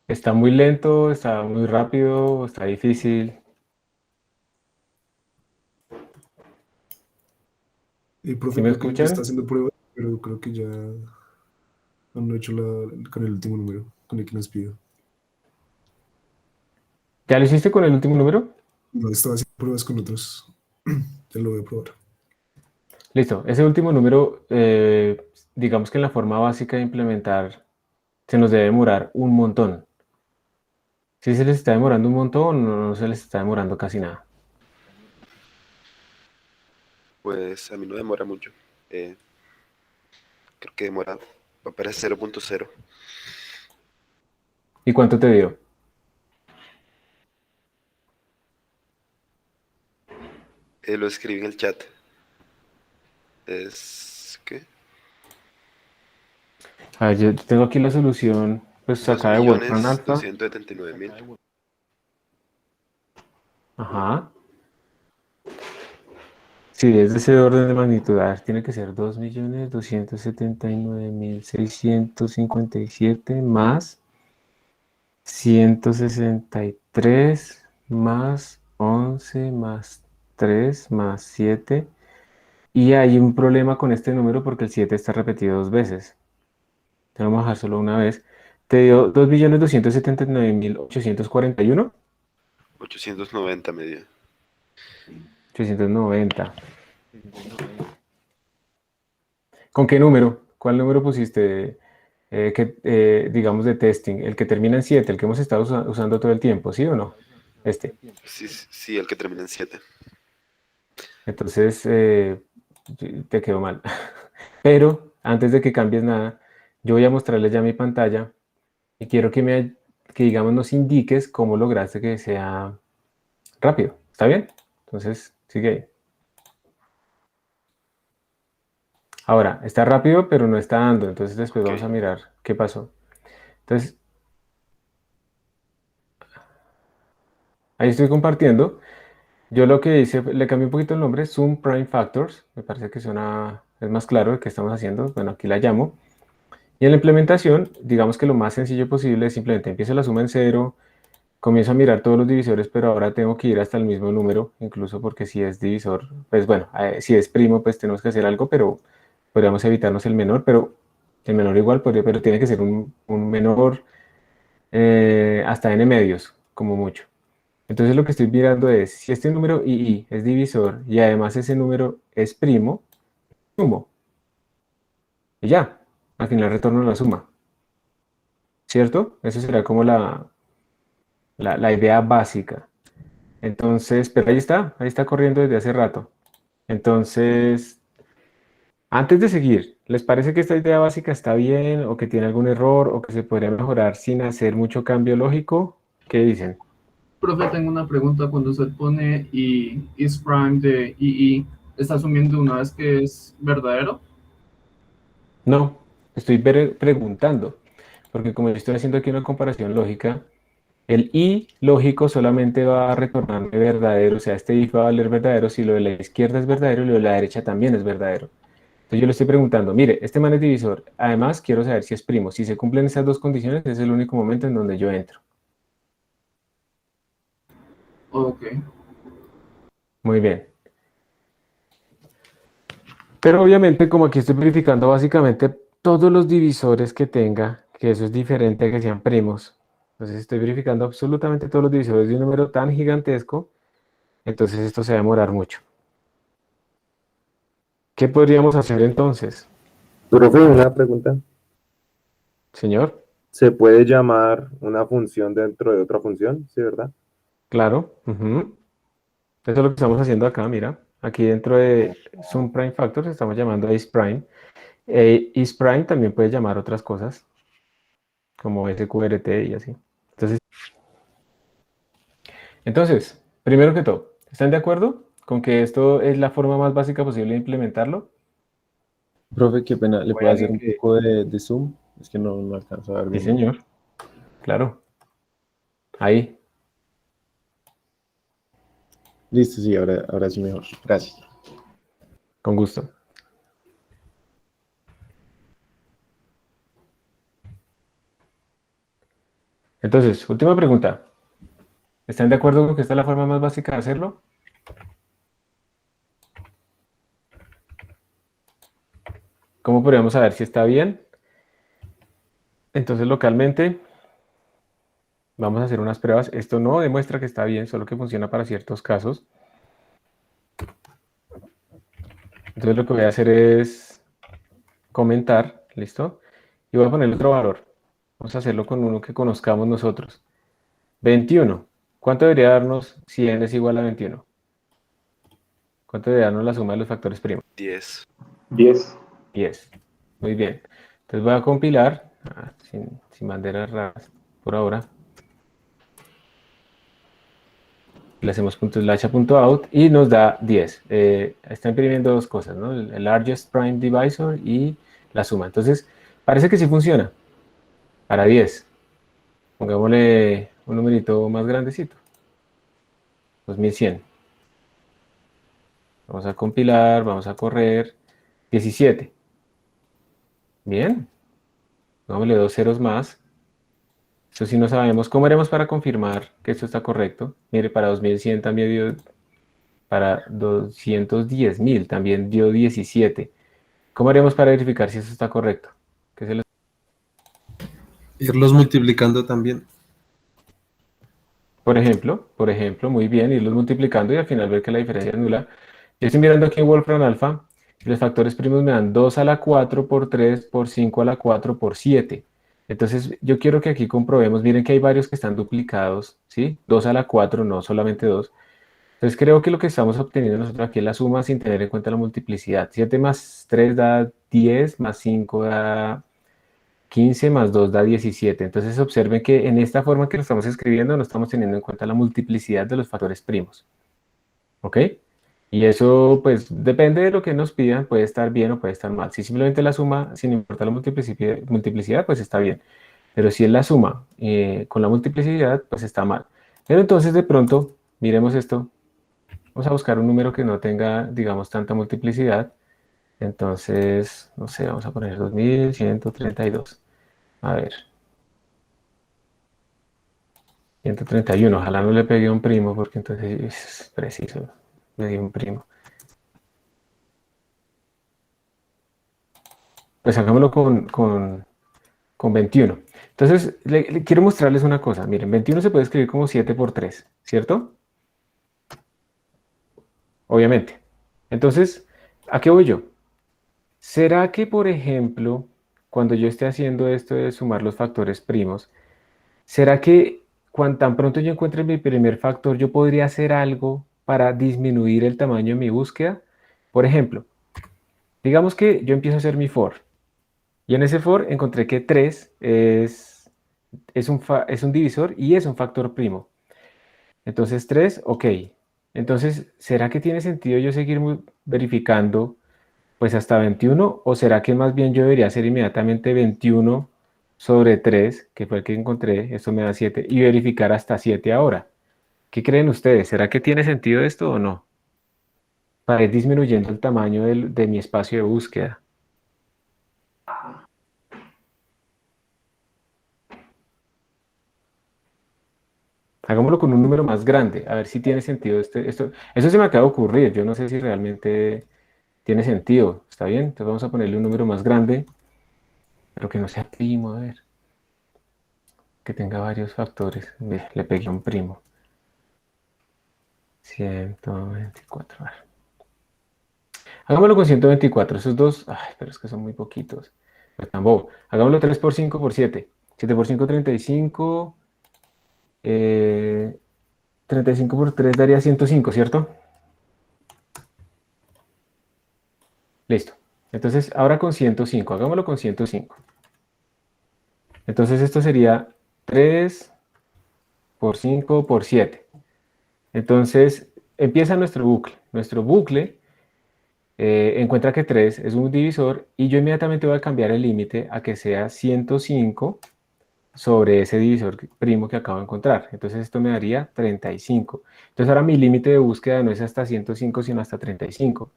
Está muy lento, está muy rápido, está difícil. ¿Sí Profe, me creo que ya está escuchan? haciendo pruebas, pero creo que ya han hecho con el último número, con el que nos pidió. ¿Ya lo hiciste con el último número? No estaba haciendo pruebas con otros. Ya lo voy a probar. Listo. Ese último número, digamos que en la forma básica de implementar, se nos debe demorar un montón. Si se les está demorando un montón, no se les está demorando casi nada. Pues a mí no demora mucho. Creo que demora, va a aparecer 0.0. ¿Y cuánto te dio? Lo escribí en el chat. ¿Qué? A ver, yo tengo aquí la solución, pues sacada de Wolfram Alpha. 2.279.000. Ajá. Sí, es de ese orden de magnitud. A ver, tiene que ser 2.279.657 más 163 más 11 más 3 más 7. Y hay un problema con este número porque el 7 está repetido dos veces. Te lo vamos a dejar solo una vez. Te dio 2.279.841. 890 me dio. 890. ¿Con qué número? ¿Cuál número pusiste, digamos, de testing? El que termina en 7, el que hemos estado usando todo el tiempo, ¿sí o no? Este. Sí, sí, el que termina en 7. Entonces, te quedó mal. Pero antes de que cambies nada, yo voy a mostrarles ya mi pantalla y quiero que digamos, nos indiques cómo lograste que sea rápido. ¿Está bien? Entonces, sigue ahí. Ahora, está rápido, pero no está dando. Entonces, después vamos a Ok. mirar qué pasó. Entonces, ahí estoy compartiendo. Yo lo que hice, le cambié un poquito el nombre, Sum Prime Factors. Me parece que suena, es más claro el que estamos haciendo. Bueno, aquí la llamo. Y en la implementación, digamos que lo más sencillo posible es simplemente empiezo la suma en cero, comienzo a mirar todos los divisores, pero ahora tengo que ir hasta el mismo número, incluso porque si es divisor, pues bueno, si es primo, pues tenemos que hacer algo, pero podríamos evitarnos el menor, pero el menor igual podría, pero tiene que ser un menor hasta n medios, como mucho. Entonces lo que estoy mirando es, si este número II es divisor y además ese número es primo, sumo. Y ya, al final retorno la suma. ¿Cierto? Eso será como la idea básica. Entonces, pero ahí está corriendo desde hace rato. Entonces, antes de seguir, ¿les parece que esta idea básica está bien o que tiene algún error o que se podría mejorar sin hacer mucho cambio lógico? ¿Qué dicen? Profe, tengo una pregunta. Cuando usted pone is prime de II, ¿está asumiendo una vez que es verdadero? No, estoy preguntando, porque como yo estoy haciendo aquí una comparación lógica, el I lógico solamente va a retornarme verdadero, o sea, este if va a valer verdadero si lo de la izquierda es verdadero y lo de la derecha también es verdadero. Entonces yo le estoy preguntando, mire, este man es divisor, además quiero saber si es primo. Si se cumplen esas dos condiciones, es el único momento en donde yo entro. Ok. Muy bien. Pero obviamente, como aquí estoy verificando básicamente todos los divisores que tenga, que eso es diferente a que sean primos. Entonces estoy verificando absolutamente todos los divisores de un número tan gigantesco, entonces esto se va a demorar mucho. ¿Qué podríamos hacer entonces, Profe, una pregunta. señor? ¿Se puede llamar una función dentro de otra función? ¿Sí, verdad? Claro. Eso es lo que estamos haciendo acá, mira. Aquí dentro de Sum Prime Factors estamos llamando a isPrime. IsPrime también puede llamar otras cosas, como SQRT y así. Entonces, primero que todo, ¿están de acuerdo con que esto es la forma más básica posible de implementarlo? Profe, qué pena, ¿le ¿O hay puedo hacer alguien un que... poco de zoom? Es que no alcanzo a ver Sí, bien. señor, claro. Ahí, Listo, sí, ahora sí mejor. Gracias. con gusto. Entonces, última pregunta. ¿Están de acuerdo con que esta es la forma más básica de hacerlo? ¿Cómo podríamos saber si está bien? Entonces, localmente, Vamos a hacer unas pruebas. Esto no demuestra que está bien, solo que funciona para ciertos casos. Entonces lo que voy a hacer es comentar, ¿listo? Y voy a poner otro valor. Vamos a hacerlo con uno que conozcamos nosotros. 21. ¿Cuánto debería darnos si n es igual a 21? ¿Cuánto debería darnos la suma de los factores primos? 10. 10. 10. Muy bien. Entonces voy a compilar, sin banderas raras por ahora. Le hacemos .slash.out y nos da 10. Está imprimiendo dos cosas, ¿no? El largest prime divisor y la suma. Entonces, parece que sí funciona. Para 10. Pongámosle un numerito más grandecito. 2100. Vamos a compilar, vamos a correr. 17. Bien. Pongámosle 2 ceros más. Eso sí no sabemos. ¿Cómo haremos para confirmar que esto está correcto? Mire, para 2100 también dio, para 210.000 también dio 17. ¿Cómo haremos para verificar si eso está correcto? ¿Qué se lo... Irlos multiplicando también. Por ejemplo, muy bien, irlos multiplicando y al final ver que la diferencia es nula. Yo estoy mirando aquí en Wolfram Alpha y los factores primos me dan 2 a la 4 por 3 por 5 a la 4 por 7. Entonces, yo quiero que aquí comprobemos, miren que hay varios que están duplicados, ¿sí? 2 a la 4, no solamente 2. Entonces, creo que lo que estamos obteniendo nosotros aquí es la suma sin tener en cuenta la multiplicidad. 7 más 3 da 10, más 5 da 15, más 2 da 17. Entonces, observen que en esta forma que lo estamos escribiendo no estamos teniendo en cuenta la multiplicidad de los factores primos. ¿Ok? Y eso, pues, depende de lo que nos pidan, puede estar bien o puede estar mal. Si simplemente la suma, sin importar la multiplicidad, pues está bien. Pero si es la suma con la multiplicidad, pues está mal. Pero entonces, de pronto, miremos esto. Vamos a buscar un número que no tenga, digamos, tanta multiplicidad. Entonces, no sé, vamos a poner 2132. A ver. 131. Ojalá no le pegue un primo, porque entonces es preciso. Le di un primo. Pues hagámoslo con 21. Entonces, quiero mostrarles una cosa. Miren, 21 se puede escribir como 7 por 3, ¿cierto? Obviamente. Entonces, ¿a qué voy yo? ¿Será que, por ejemplo, cuando yo esté haciendo esto de sumar los factores primos, ¿será que cuando tan pronto yo encuentre mi primer factor, yo podría hacer algo para disminuir el tamaño de mi búsqueda? Por ejemplo, digamos que yo empiezo a hacer mi for. Y en ese for encontré que 3 es un divisor y es un factor primo. Entonces 3, ok. Entonces, ¿será que tiene sentido yo seguir verificando pues hasta 21? ¿O será que más bien yo debería hacer inmediatamente 21 sobre 3, que fue el que encontré, esto me da 7, y verificar hasta 7 ahora? ¿Qué creen ustedes? ¿Será que tiene sentido esto o no? Para ir disminuyendo el tamaño de mi espacio de búsqueda. Hagámoslo con un número más grande, a ver si tiene sentido esto. Eso se me acaba de ocurrir, yo no sé si realmente tiene sentido, ¿está bien? Entonces vamos a ponerle un número más grande, pero que no sea primo, a ver. Que tenga varios factores. Le pegué un primo. 124. A ver. Hagámoslo con 124, esos dos, ay, pero es que son muy poquitos. Pero tan bobo. Hagámoslo 3 por 5 por 7. 7 por 5, 35. 35 por 3 daría 105, ¿cierto? Listo. Entonces, ahora con 105, hagámoslo con 105. Entonces, esto sería 3 por 5 por 7. Entonces, empieza nuestro bucle. Nuestro bucle encuentra que 3 es un divisor y yo inmediatamente voy a cambiar el límite a que sea 105 sobre ese divisor primo que acabo de encontrar. Entonces esto me daría 35. Entonces ahora mi límite de búsqueda no es hasta 105, sino hasta 35.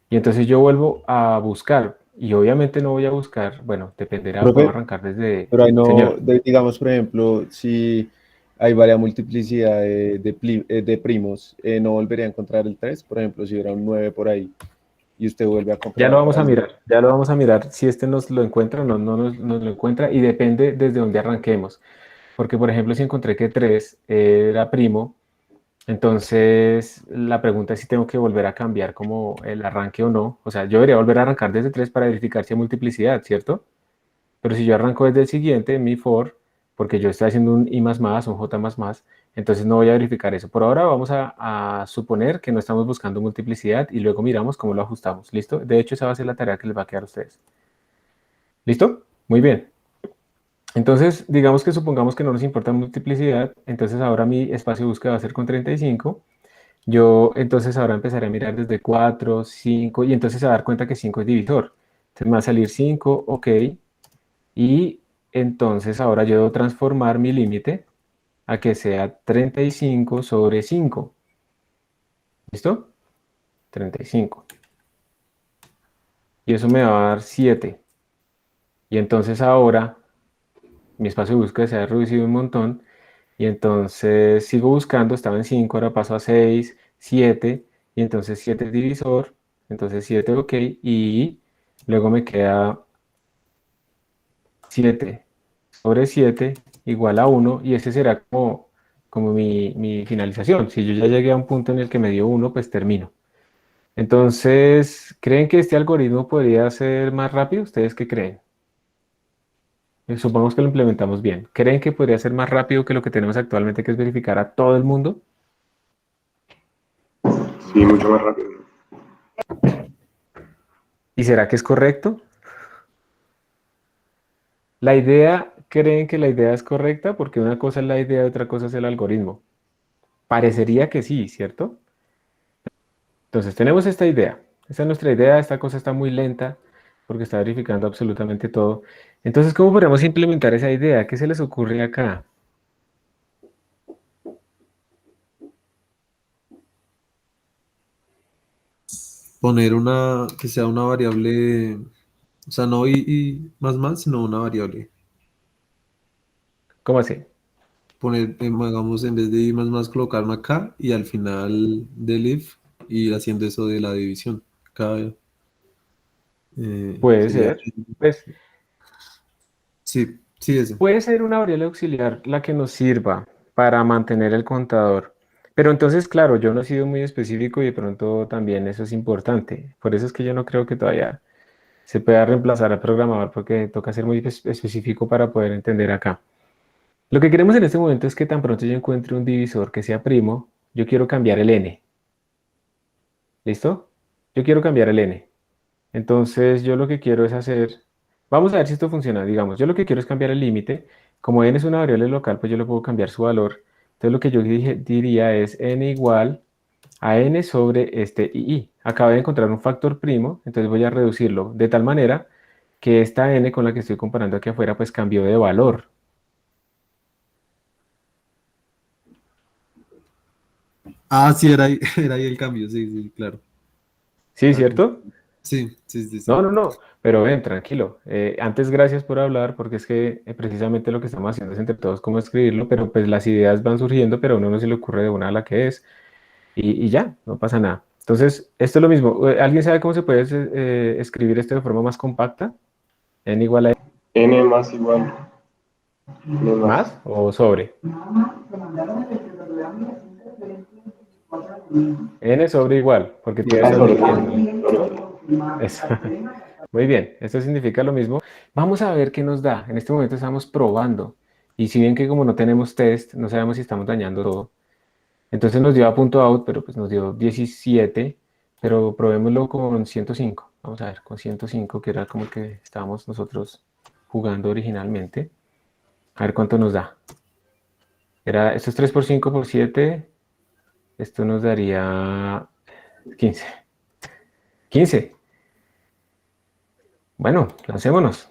Y entonces yo vuelvo a buscar. Y obviamente no voy a buscar, bueno, dependerá, Profe, puedo arrancar desde... Pero ahí no, Señor, digamos, por ejemplo, si hay varias multiplicidad de primos, ¿no volvería a encontrar el 3? Por ejemplo, si hubiera un 9 por ahí y usted vuelve a comprar. ya lo vamos a mirar. Ya lo vamos a mirar si este nos lo encuentra o no nos lo encuentra y depende desde dónde arranquemos. Porque, por ejemplo, si encontré que 3 era primo, entonces la pregunta es si tengo que volver a cambiar como el arranque o no. O sea, yo debería volver a arrancar desde 3 para verificar si hay multiplicidad, ¿cierto? Pero si yo arranco desde el siguiente, mi for, porque yo estoy haciendo un i más más, un j más más, entonces no voy a verificar eso. Por ahora vamos a suponer que no estamos buscando multiplicidad y luego miramos cómo lo ajustamos. ¿Listo? De hecho, esa va a ser la tarea que les va a quedar a ustedes. ¿Listo? Muy bien. Entonces, digamos que supongamos que no nos importa multiplicidad, entonces ahora mi espacio de búsqueda va a ser con 35. Yo entonces ahora empezaré a mirar desde 4, 5, y entonces se va a dar cuenta que 5 es divisor. Entonces me va a salir 5, ok, y entonces ahora yo debo transformar mi límite a que sea 35 sobre 5. ¿Listo? 35. Y eso me va a dar 7. Y entonces ahora mi espacio de búsqueda se ha reducido un montón. Y entonces sigo buscando, estaba en 5, ahora paso a 6, 7. Y entonces 7 es divisor. Entonces 7, ok. Y luego me queda 7 sobre 7 igual a 1. Y ese será como mi finalización. Si yo ya llegué a un punto en el que me dio 1, pues termino. Entonces, ¿creen que este algoritmo podría ser más rápido? ¿Ustedes qué creen? Supongamos que lo implementamos bien. ¿Creen que podría ser más rápido que lo que tenemos actualmente, que es verificar a todo el mundo? Sí, mucho más rápido. ¿Y será que es correcto? La idea, ¿creen que la idea es correcta? Porque una cosa es la idea y otra cosa es el algoritmo. Parecería que sí, ¿cierto? Entonces tenemos esta idea. Esta es nuestra idea, esta cosa está muy lenta porque está verificando absolutamente todo. Entonces, ¿cómo podemos implementar esa idea? ¿Qué se les ocurre acá? Poner que sea una variable, o sea, no y más, sino una variable. ¿Cómo así? Poner, digamos, en vez de i más, colocar una k y al final del if ir haciendo eso de la división. K, Puede sería, ser. Pues sí, sí, eso. puede ser una variable auxiliar la que nos sirva para mantener el contador. Pero entonces, claro, yo no he sido muy específico y de pronto también eso es importante. Por eso es que yo no creo que todavía se pueda reemplazar al programador porque toca ser muy específico para poder entender acá. Lo que queremos en este momento es que tan pronto yo encuentre un divisor que sea primo, yo quiero cambiar el n. ¿Listo? Yo quiero cambiar el n. Entonces yo lo que quiero es hacer, vamos a ver si esto funciona, digamos, yo lo que quiero es cambiar el límite, como n es una variable local, pues yo le puedo cambiar su valor, entonces lo que yo diría es n igual a n sobre este i. Acabo de encontrar un factor primo, entonces voy a reducirlo de tal manera que esta n con la que estoy comparando aquí afuera pues cambió de valor. Ah, sí, era ahí, era ahí el cambio, sí, sí, claro. ¿Sí, Ah, cierto? sí, sí, sí, sí. No, no, no, pero ven, tranquilo. Antes, gracias por hablar, porque es que precisamente lo que estamos haciendo es entre todos cómo escribirlo, pero pues las ideas van surgiendo, pero a uno no se le ocurre de una a la que es, y ya, no pasa nada. Entonces, esto es lo mismo. ¿Alguien sabe cómo se puede escribir esto de forma más compacta? ¿N igual a N más igual. N más o sobre? N sobre igual, porque todo Igual está sobre dividiendo. Eso. Muy bien, esto significa lo mismo. Vamos a ver qué nos da. En este momento estamos probando. Y si bien que como no tenemos test, no sabemos si estamos dañando todo. Entonces nos dio a punto out, pero pues nos dio 17. Pero probémoslo con 105. Vamos a ver, con 105, que era como el que estábamos nosotros jugando originalmente. A ver cuánto nos da. Esto es 3 por 5 por 7. Esto nos daría 15. 15. Bueno, lancémonos.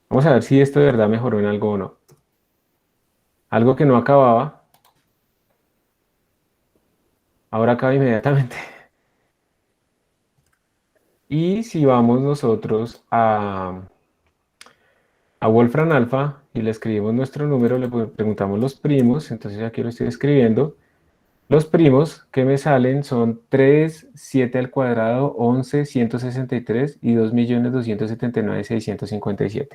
Vamos a ver si esto de verdad mejoró en algo o no. Algo que no acababa, ahora acaba inmediatamente. Y si vamos nosotros a Wolfram Alpha y le escribimos nuestro número, le preguntamos los primos, entonces aquí lo estoy escribiendo, Los primos que me salen son 3, 7 al cuadrado, 11, 163 y 2.279.657.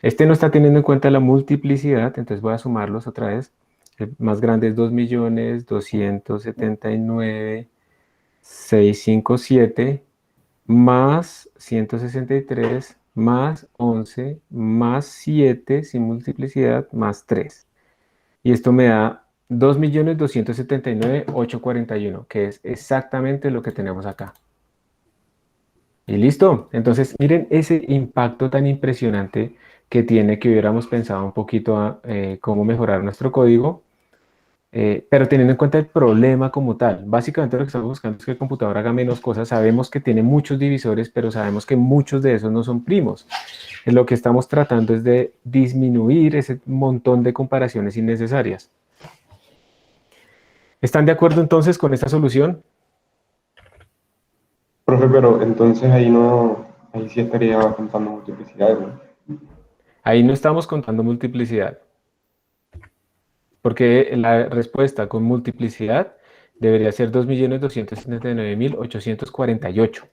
Este no está teniendo en cuenta la multiplicidad, entonces voy a sumarlos otra vez. El más grande es 2.279.657 más 163 más 11 más 7 sin multiplicidad más 3. Y esto me da 2.279.841, que es exactamente lo que tenemos acá. Y listo. Entonces, miren ese impacto tan impresionante que tiene, que hubiéramos pensado un poquito cómo mejorar nuestro código, pero teniendo en cuenta el problema como tal. Básicamente lo que estamos buscando es que el computador haga menos cosas. Sabemos que tiene muchos divisores, pero sabemos que muchos de esos no son primos. Lo que estamos tratando es de disminuir ese montón de comparaciones innecesarias. ¿Están de acuerdo entonces con esta solución? Profe, pero entonces ahí no, ahí sí estaría contando multiplicidades, ¿no? Ahí no estamos contando multiplicidad, porque la respuesta con multiplicidad debería ser 2.279.848.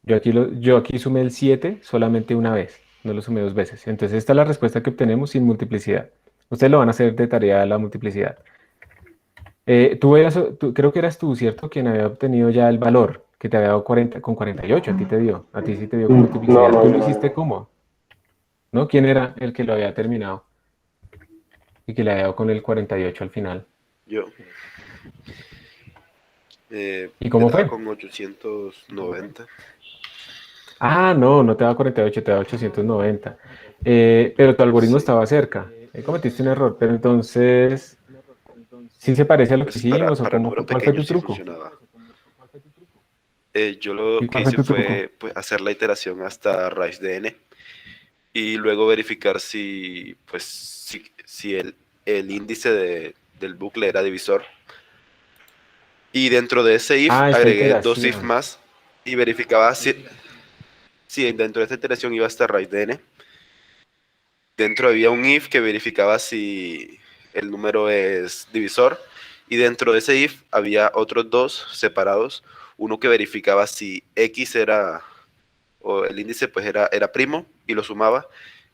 Yo aquí sumé el 7 solamente una vez, no lo sumé dos veces. Entonces esta es la respuesta que obtenemos sin multiplicidad. Ustedes lo van a hacer de tarea la multiplicidad. Creo que eras tú, ¿cierto? Quien había obtenido ya el valor, que te había dado 40, con 48, a ti te dio. A ti sí te dio con No, multiplicidad. no, ¿Tú lo no. hiciste cómo? ¿No? ¿Quién era el que lo había terminado? Y que le había dado con el 48 al final. Yo. ¿Y cómo Era fue? con 890. Ah, no, no te da 48, te da 890. Pero tu algoritmo Sí. estaba cerca. Cometiste un error, pero entonces, ¿sí se parece a lo que Pues hicimos o para cómo números fue? ¿Cuál fue tu pequeños sí truco? funcionaba. Yo lo ¿Y que cuál fue hice tu truco? fue pues, hacer la iteración hasta raíz de n y luego verificar si el índice del bucle era divisor. Y dentro de ese if Ah, esta agregué dos if iteración. más y verificaba si dentro de esta iteración iba hasta raíz de n. Dentro había un if que verificaba si el número es divisor y dentro de ese if había otros dos separados, uno que verificaba si x era, o el índice pues era primo y lo sumaba,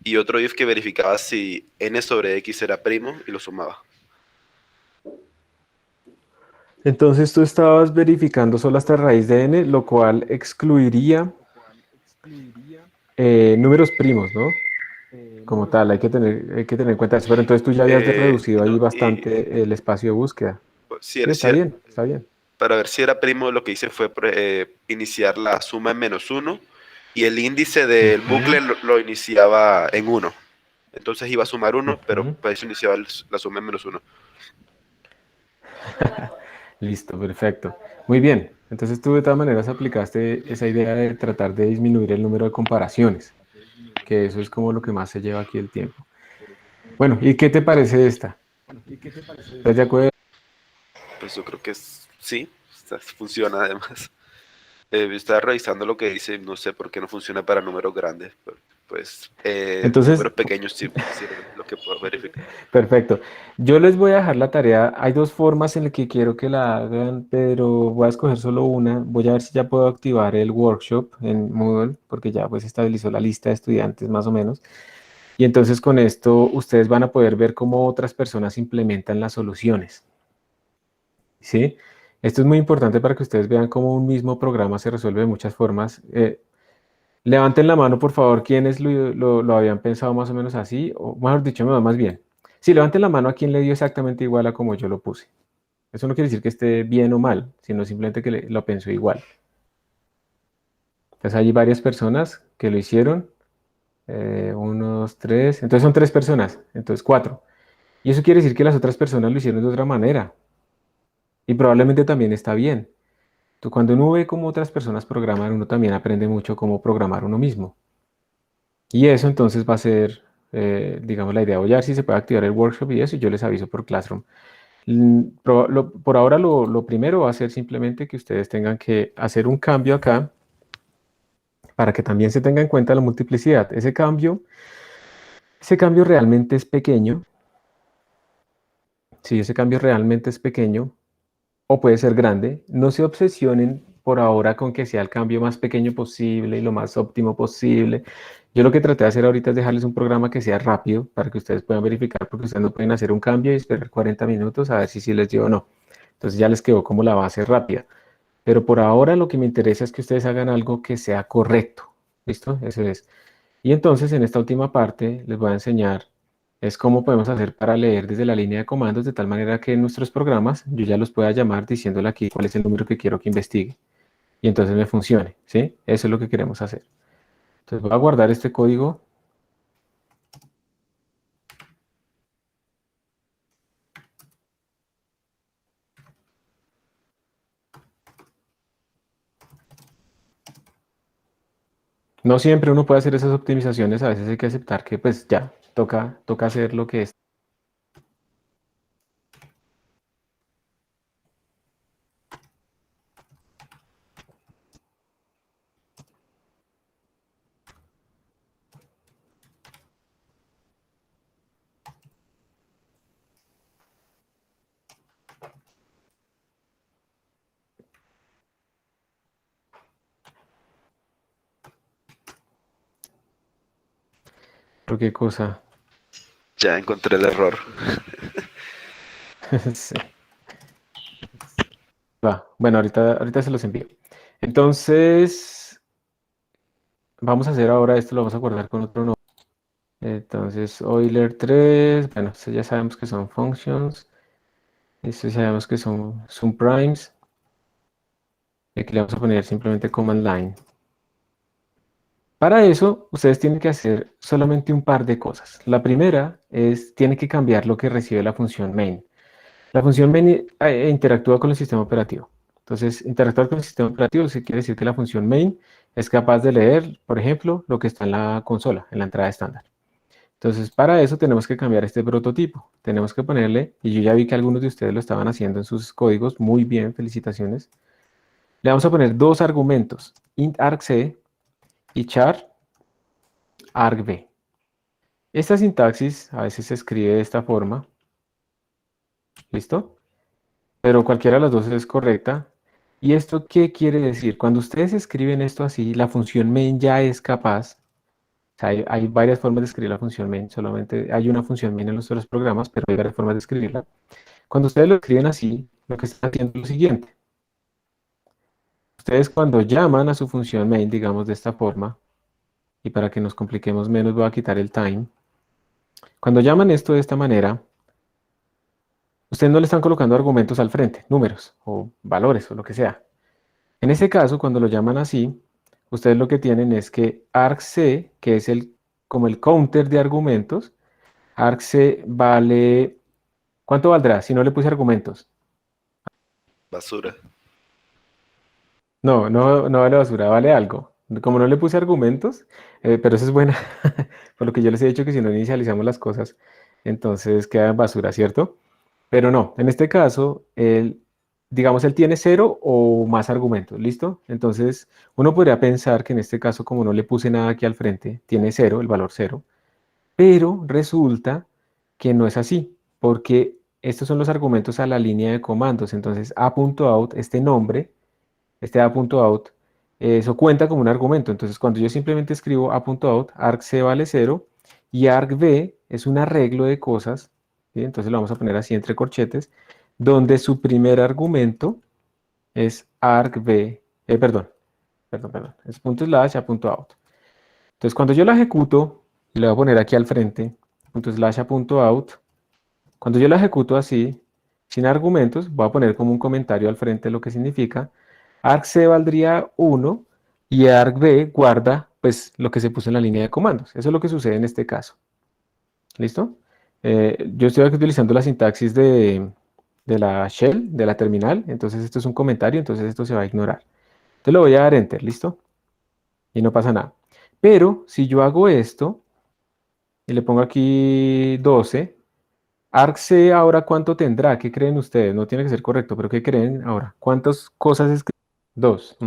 y otro if que verificaba si n sobre x era primo y lo sumaba. Entonces tú estabas verificando solo hasta raíz de n, lo cual excluiría números primos, ¿no? Como tal, hay que tener en cuenta eso. Pero entonces tú ya habías reducido ahí No, y bastante el espacio de búsqueda. pues, Sí, está bien, está bien. para ver si era primo, lo que hice fue iniciar la suma en -1 y el índice del bucle lo iniciaba en 1. Entonces iba a sumar 1, pero Ujú. para eso iniciaba la suma en -1. Listo, perfecto. Muy bien. Entonces tú de todas maneras aplicaste esa idea de tratar de disminuir el número de comparaciones, que eso es como lo que más se lleva aquí el tiempo. Bueno, ¿y qué te parece esta? ¿Estás de acuerdo? Pues yo creo que sí, funciona además. Estaba revisando lo que dice, no sé por qué no funciona para números grandes. Pues Entonces, números pequeños sí sirven, lo que puedo verificar. perfecto. Yo les voy a dejar la tarea. Hay dos formas en las que quiero que la hagan, pero voy a escoger solo una. Voy a ver si ya puedo activar el workshop en Moodle, porque ya pues estabilizó la lista de estudiantes más o menos. Y entonces con esto ustedes van a poder ver cómo otras personas implementan las soluciones. ¿Sí? Esto es muy importante para que ustedes vean cómo un mismo programa se resuelve de muchas formas. Levanten la mano, por favor, quienes lo habían pensado más o menos así, o mejor dicho, me va más bien. Sí, levanten la mano a quien le dio exactamente igual a como yo lo puse. Eso no quiere decir que esté bien o mal, sino simplemente que lo pensó igual. Entonces hay varias personas que lo hicieron. Unos tres. Entonces son tres personas. Entonces cuatro. Y eso quiere decir que las otras personas lo hicieron de otra manera. Y probablemente también está bien. Cuando uno ve cómo otras personas programan, uno también aprende mucho cómo programar uno mismo. Y eso entonces va a ser, digamos, la idea. Voy a ver si se puede activar el workshop y eso, y yo les aviso por Classroom. Por ahora lo primero va a ser simplemente que ustedes tengan que hacer un cambio acá para que también se tenga en cuenta la multiplicidad. Ese cambio realmente es pequeño, si ese cambio realmente es pequeño o puede ser grande, no se obsesionen por ahora con que sea el cambio más pequeño posible y lo más óptimo posible. Yo lo que traté de hacer ahorita es dejarles un programa que sea rápido para que ustedes puedan verificar, porque ustedes no pueden hacer un cambio y esperar 40 minutos a ver si sí les dio o no. Entonces ya les quedó como la base rápida. Pero por ahora lo que me interesa es que ustedes hagan algo que sea correcto. ¿Listo? Eso es. Y entonces en esta última parte les voy a enseñar es cómo podemos hacer para leer desde la línea de comandos de tal manera que en nuestros programas yo ya los pueda llamar diciéndole aquí cuál es el número que quiero que investigue. Y entonces me funcione, ¿sí? Eso es lo que queremos hacer. Entonces voy a guardar este código. No siempre uno puede hacer esas optimizaciones, a veces hay que aceptar que pues ya, toca hacer lo que es. ¿Pero qué cosa? Ya encontré el error. Sí. Va, bueno, ahorita se los envío. Entonces, vamos a hacer ahora esto, lo vamos a guardar con otro nombre. Entonces, Euler 3, bueno, esto ya sabemos que son functions. Esto ya sabemos que son subprimes. Y aquí le vamos a poner simplemente command line. Para eso, ustedes tienen que hacer solamente un par de cosas. La primera es, tienen que cambiar lo que recibe la función main. La función main interactúa con el sistema operativo. Entonces, interactuar con el sistema operativo quiere decir que la función main es capaz de leer, por ejemplo, lo que está en la consola, en la entrada estándar. Entonces, para eso tenemos que cambiar este prototipo. Tenemos que ponerle, y yo ya vi que algunos de ustedes lo estaban haciendo en sus códigos, muy bien, felicitaciones. Le vamos a poner dos argumentos, int argc y char argv. Esta sintaxis a veces se escribe de esta forma. ¿Listo? Pero cualquiera de las dos es correcta. ¿Y esto qué quiere decir? Cuando ustedes escriben esto así, la función main ya es capaz. O sea, hay varias formas de escribir la función main. Solamente hay una función main en los otros programas, pero hay varias formas de escribirla. Cuando ustedes lo escriben así, lo que están haciendo es lo siguiente. Ustedes cuando llaman a su función main, digamos de esta forma, y para que nos compliquemos menos voy a quitar el time. Cuando llaman esto de esta manera, ustedes no le están colocando argumentos al frente, números o valores o lo que sea. En ese caso, cuando lo llaman así, ustedes lo que tienen es que argc, que es como el counter de argumentos, argc vale, ¿cuánto valdrá si no le puse argumentos? Basura. No vale basura, vale algo. Como no le puse argumentos, pero eso es buena, por lo que yo les he dicho que si no inicializamos las cosas, entonces queda en basura, ¿cierto? Pero no, en este caso, digamos, él tiene 0 o más argumentos, ¿listo? Entonces, uno podría pensar que en este caso, como no le puse nada aquí al frente, tiene 0, el valor 0, pero resulta que no es así, porque estos son los argumentos a la línea de comandos. Entonces, a.out, este nombre, este a.out, eso cuenta como un argumento. Entonces, cuando yo simplemente escribo a.out, argc vale 0 y argv es un arreglo de cosas, ¿sí? Entonces lo vamos a poner así entre corchetes, donde su primer argumento es argv, perdón, es punto slash a.out. Entonces, cuando yo la ejecuto, y le voy a poner aquí al frente, punto slash a.out, cuando yo la ejecuto así, sin argumentos, voy a poner como un comentario al frente lo que significa. argc valdría 1 y argv guarda pues lo que se puso en la línea de comandos. Eso es lo que sucede en este caso. ¿Listo? Yo estoy aquí utilizando la sintaxis de la shell, de la terminal. Entonces esto es un comentario, entonces esto se va a ignorar. Entonces le voy a dar enter, ¿listo? Y no pasa nada. Pero si yo hago esto y le pongo aquí 12, argc ahora ¿cuánto tendrá? ¿Qué creen ustedes? No tiene que ser correcto, pero ¿qué creen ahora? ¿Cuántas cosas es que? 2.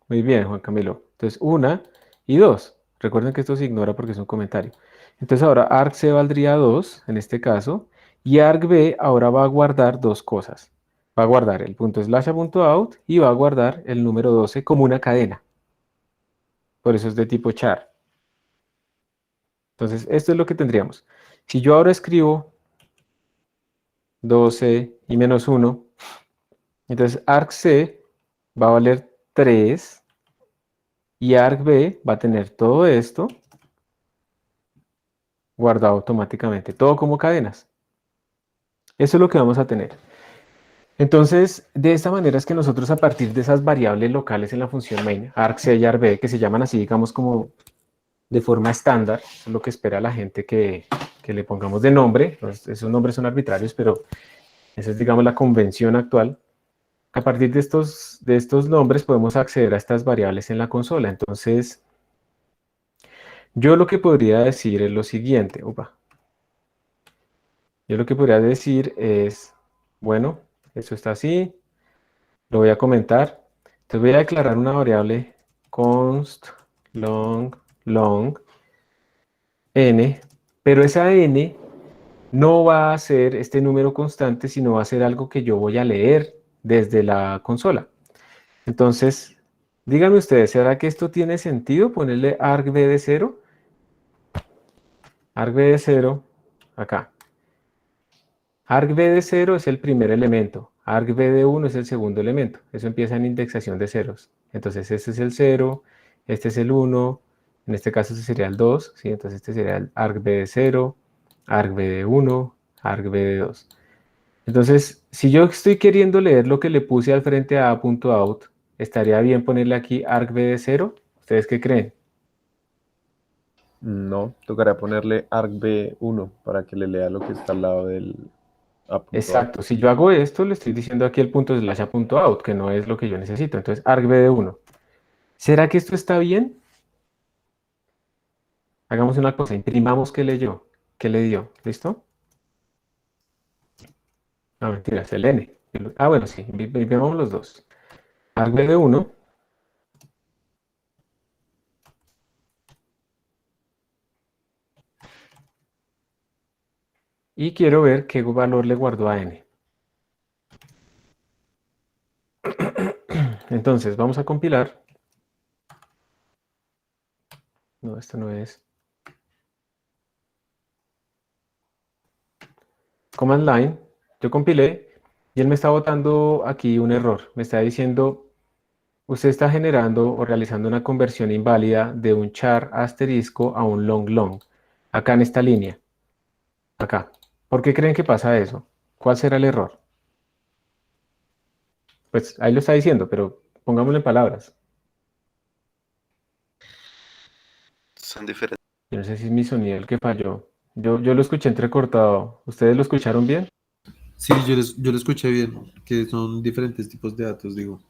Muy bien, Juan Camilo. Entonces, 1 y 2. Recuerden que esto se ignora porque es un comentario. Entonces ahora argc valdría 2 en este caso Y argv ahora va a guardar dos cosas. Va a guardar el punto slash a punto out y va a guardar el número 12 como una cadena. Por eso es de tipo char. Entonces, esto es lo que tendríamos. Si yo ahora escribo 12 y menos 1, entonces argc va a valer 3 y argv va a tener todo esto guardado automáticamente, todo como cadenas. Eso es lo que vamos a tener. Entonces, de esta manera es que nosotros a partir de esas variables locales en la función main, argc y argv, que se llaman así, digamos, como de forma estándar, eso es lo que espera la gente que le pongamos de nombre, pues esos nombres son arbitrarios, pero esa es, digamos, la convención actual. A partir de estos nombres podemos acceder a estas variables en la consola. Entonces, yo lo que podría decir es lo siguiente. Yo lo que podría decir es, bueno, esto está así, lo voy a comentar. Entonces voy a declarar una variable const long n, pero esa n no va a ser este número constante, sino va a ser algo que yo voy a leer desde la consola. Entonces, díganme ustedes, ¿será que esto tiene sentido ponerle argv de 0? Argv de 0, acá. Argv de 0 es el primer elemento, argv de 1 es el segundo elemento. Eso empieza en indexación de ceros. Entonces, este es el 0, este es el 1, en este caso este sería el 2, ¿sí? Entonces este sería el argv de 0, argv de 1, argv de 2. Entonces, si yo estoy queriendo leer lo que le puse al frente a a.out, ¿estaría bien ponerle aquí argv de 0? ¿Ustedes qué creen? No, tocaría ponerle argv1 para que le lea lo que está al lado del a.out. Exacto, si yo hago esto, le estoy diciendo aquí el punto slash a punto out, que no es lo que yo necesito. Entonces, argv de 1. ¿Será que esto está bien? Hagamos una cosa, imprimamos qué leyó, qué le dio, ¿listo? No, mentira, es el n. Bueno, sí, imprimamos los dos. Argv de 1. Y quiero ver qué valor le guardó a n. Entonces, vamos a compilar. No, esto no es. Command line, yo compilé y él me está botando aquí un error. Me está diciendo, usted está generando o realizando una conversión inválida de un char asterisco a un long. Acá en esta línea. Acá. ¿Por qué creen que pasa eso? ¿Cuál será el error? Pues ahí lo está diciendo, pero pongámoslo en palabras. Son diferentes. Yo no sé si es mi sonido el que falló. Yo lo escuché entrecortado. ¿Ustedes lo escucharon bien? Sí, yo lo escuché bien, que son diferentes tipos de datos, digo.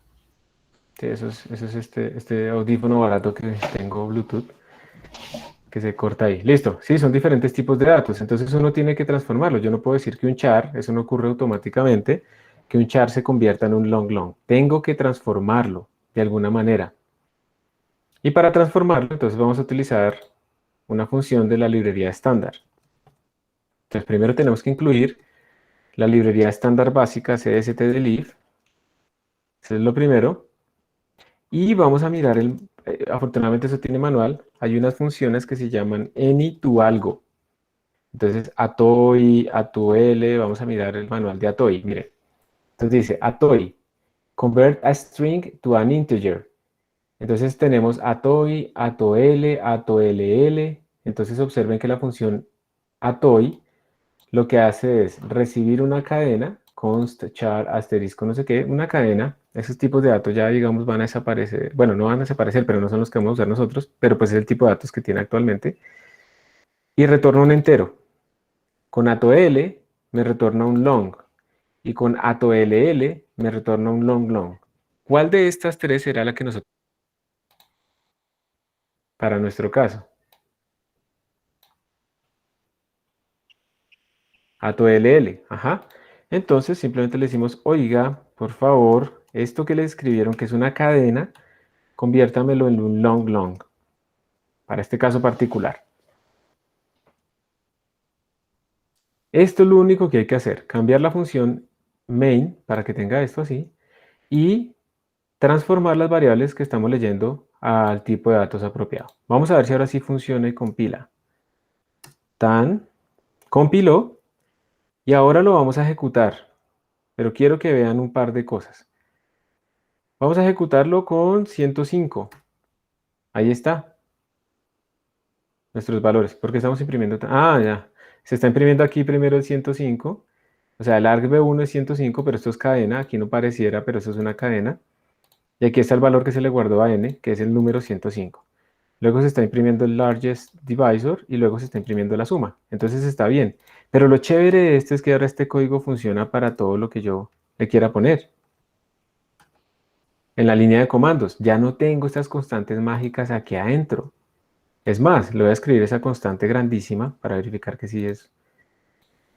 Sí, eso es este audífono barato que tengo Bluetooth, que se corta ahí. Listo. Sí, son diferentes tipos de datos. Entonces uno tiene que transformarlos. Yo no puedo decir que un char, eso no ocurre automáticamente, que un char se convierta en un long. Tengo que transformarlo de alguna manera. Y para transformarlo, entonces vamos a utilizar una función de la librería estándar. Entonces primero tenemos que incluir la librería estándar básica cstdlib. Eso es lo primero. Y vamos a mirar afortunadamente eso tiene manual. Hay unas funciones que se llaman any2algo. Entonces atoi, atol, vamos a mirar el manual de atoi. Mire. Entonces dice atoi, convert a string to an integer. Entonces tenemos atoi, atol, atoll. Entonces observen que la función atoi lo que hace es recibir una cadena, const, char, asterisco, no sé qué, una cadena. Esos tipos de datos ya, digamos, van a desaparecer. Bueno, no van a desaparecer, pero no son los que vamos a usar nosotros, pero pues es el tipo de datos que tiene actualmente. Y retorna un entero. Con atol me retorna un long. Y con atoll me retorna un long. ¿Cuál de estas tres será la que nosotros para nuestro caso? atoll, ajá. Entonces simplemente le decimos, oiga, por favor, esto que le escribieron que es una cadena, conviértamelo en un long, para este caso particular. Esto es lo único que hay que hacer, cambiar la función main para que tenga esto así y transformar las variables que estamos leyendo al tipo de datos apropiado. Vamos a ver si ahora sí funciona y compila. Compiló y ahora lo vamos a ejecutar, pero quiero que vean un par de cosas. Vamos a ejecutarlo con 105. Ahí está. Nuestros valores. ¿Por qué estamos imprimiendo? Ya. Se está imprimiendo aquí primero el 105. O sea, el argv1 es 105, pero esto es cadena. Aquí no pareciera, pero eso es una cadena. Y aquí está el valor que se le guardó a n, que es el número 105. Luego se está imprimiendo el largest divisor y luego se está imprimiendo la suma. Entonces está bien. Pero lo chévere de esto es que ahora este código funciona para todo lo que yo le quiera poner. En la línea de comandos, ya no tengo estas constantes mágicas aquí adentro. Es más, le voy a escribir esa constante grandísima para verificar que sí es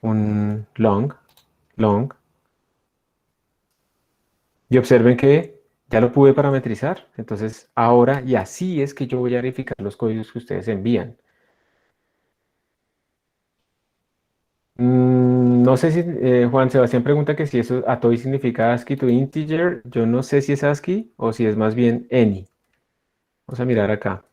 un long. Y observen que ya lo pude parametrizar. Entonces, ahora, y así es que yo voy a verificar los códigos que ustedes envían. No sé si Juan Sebastián pregunta que si eso atoy significa ASCII to integer. Yo no sé si es ASCII o si es más bien any. Vamos a mirar acá.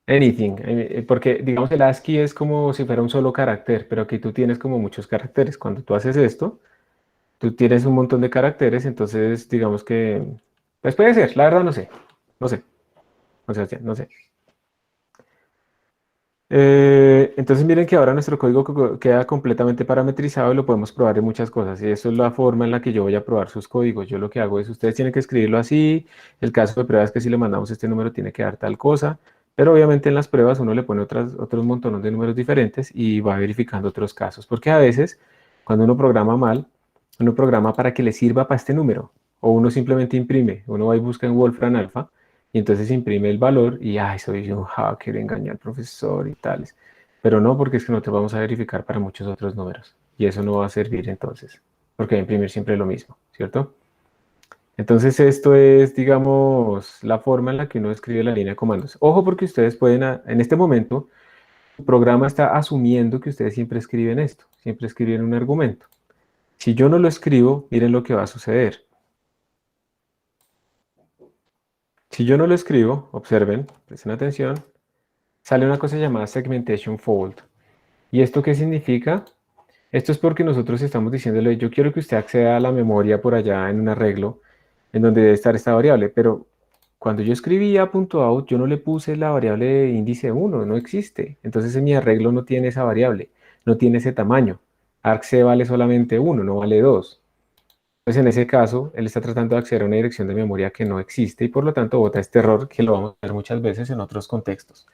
Anything, porque digamos el ASCII es como si fuera un solo carácter, pero aquí tú tienes como muchos caracteres. Cuando tú haces esto, tú tienes un montón de caracteres, entonces digamos que, pues puede ser, la verdad no sé, no sé, o sea, no sé. Entonces miren que ahora nuestro código queda completamente parametrizado y lo podemos probar en muchas cosas. Y eso es la forma en la que yo voy a probar sus códigos. Yo lo que hago es, ustedes tienen que escribirlo así. El caso de prueba es que si le mandamos este número tiene que dar tal cosa. Pero obviamente en las pruebas uno le pone otros montones de números diferentes y va verificando otros casos. Porque a veces cuando uno programa mal, uno programa para que le sirva para este número. O uno simplemente imprime. Uno va y busca en Wolfram Alpha y entonces imprime el valor y, ay, soy un hacker, engañé al profesor y tales. Pero no, porque es que nosotros vamos a verificar para muchos otros números. Y eso no va a servir entonces, porque va a imprimir siempre lo mismo, ¿cierto? Entonces esto es, digamos, la forma en la que uno escribe la línea de comandos. Ojo porque ustedes pueden, en este momento, el programa está asumiendo que ustedes siempre escriben esto, siempre escriben un argumento. Si yo no lo escribo, miren lo que va a suceder. Si yo no lo escribo, observen, presten atención, sale una cosa llamada segmentation fault. ¿Y esto qué significa? Esto es porque nosotros estamos diciéndole, yo quiero que usted acceda a la memoria por allá en un arreglo en donde debe estar esta variable, pero cuando yo escribía .out, yo no le puse la variable de índice 1, no existe. Entonces en mi arreglo no tiene esa variable, no tiene ese tamaño. argc vale solamente 1, no vale 2. Entonces en ese caso, él está tratando de acceder a una dirección de memoria que no existe y por lo tanto bota este error que lo vamos a ver muchas veces en otros contextos.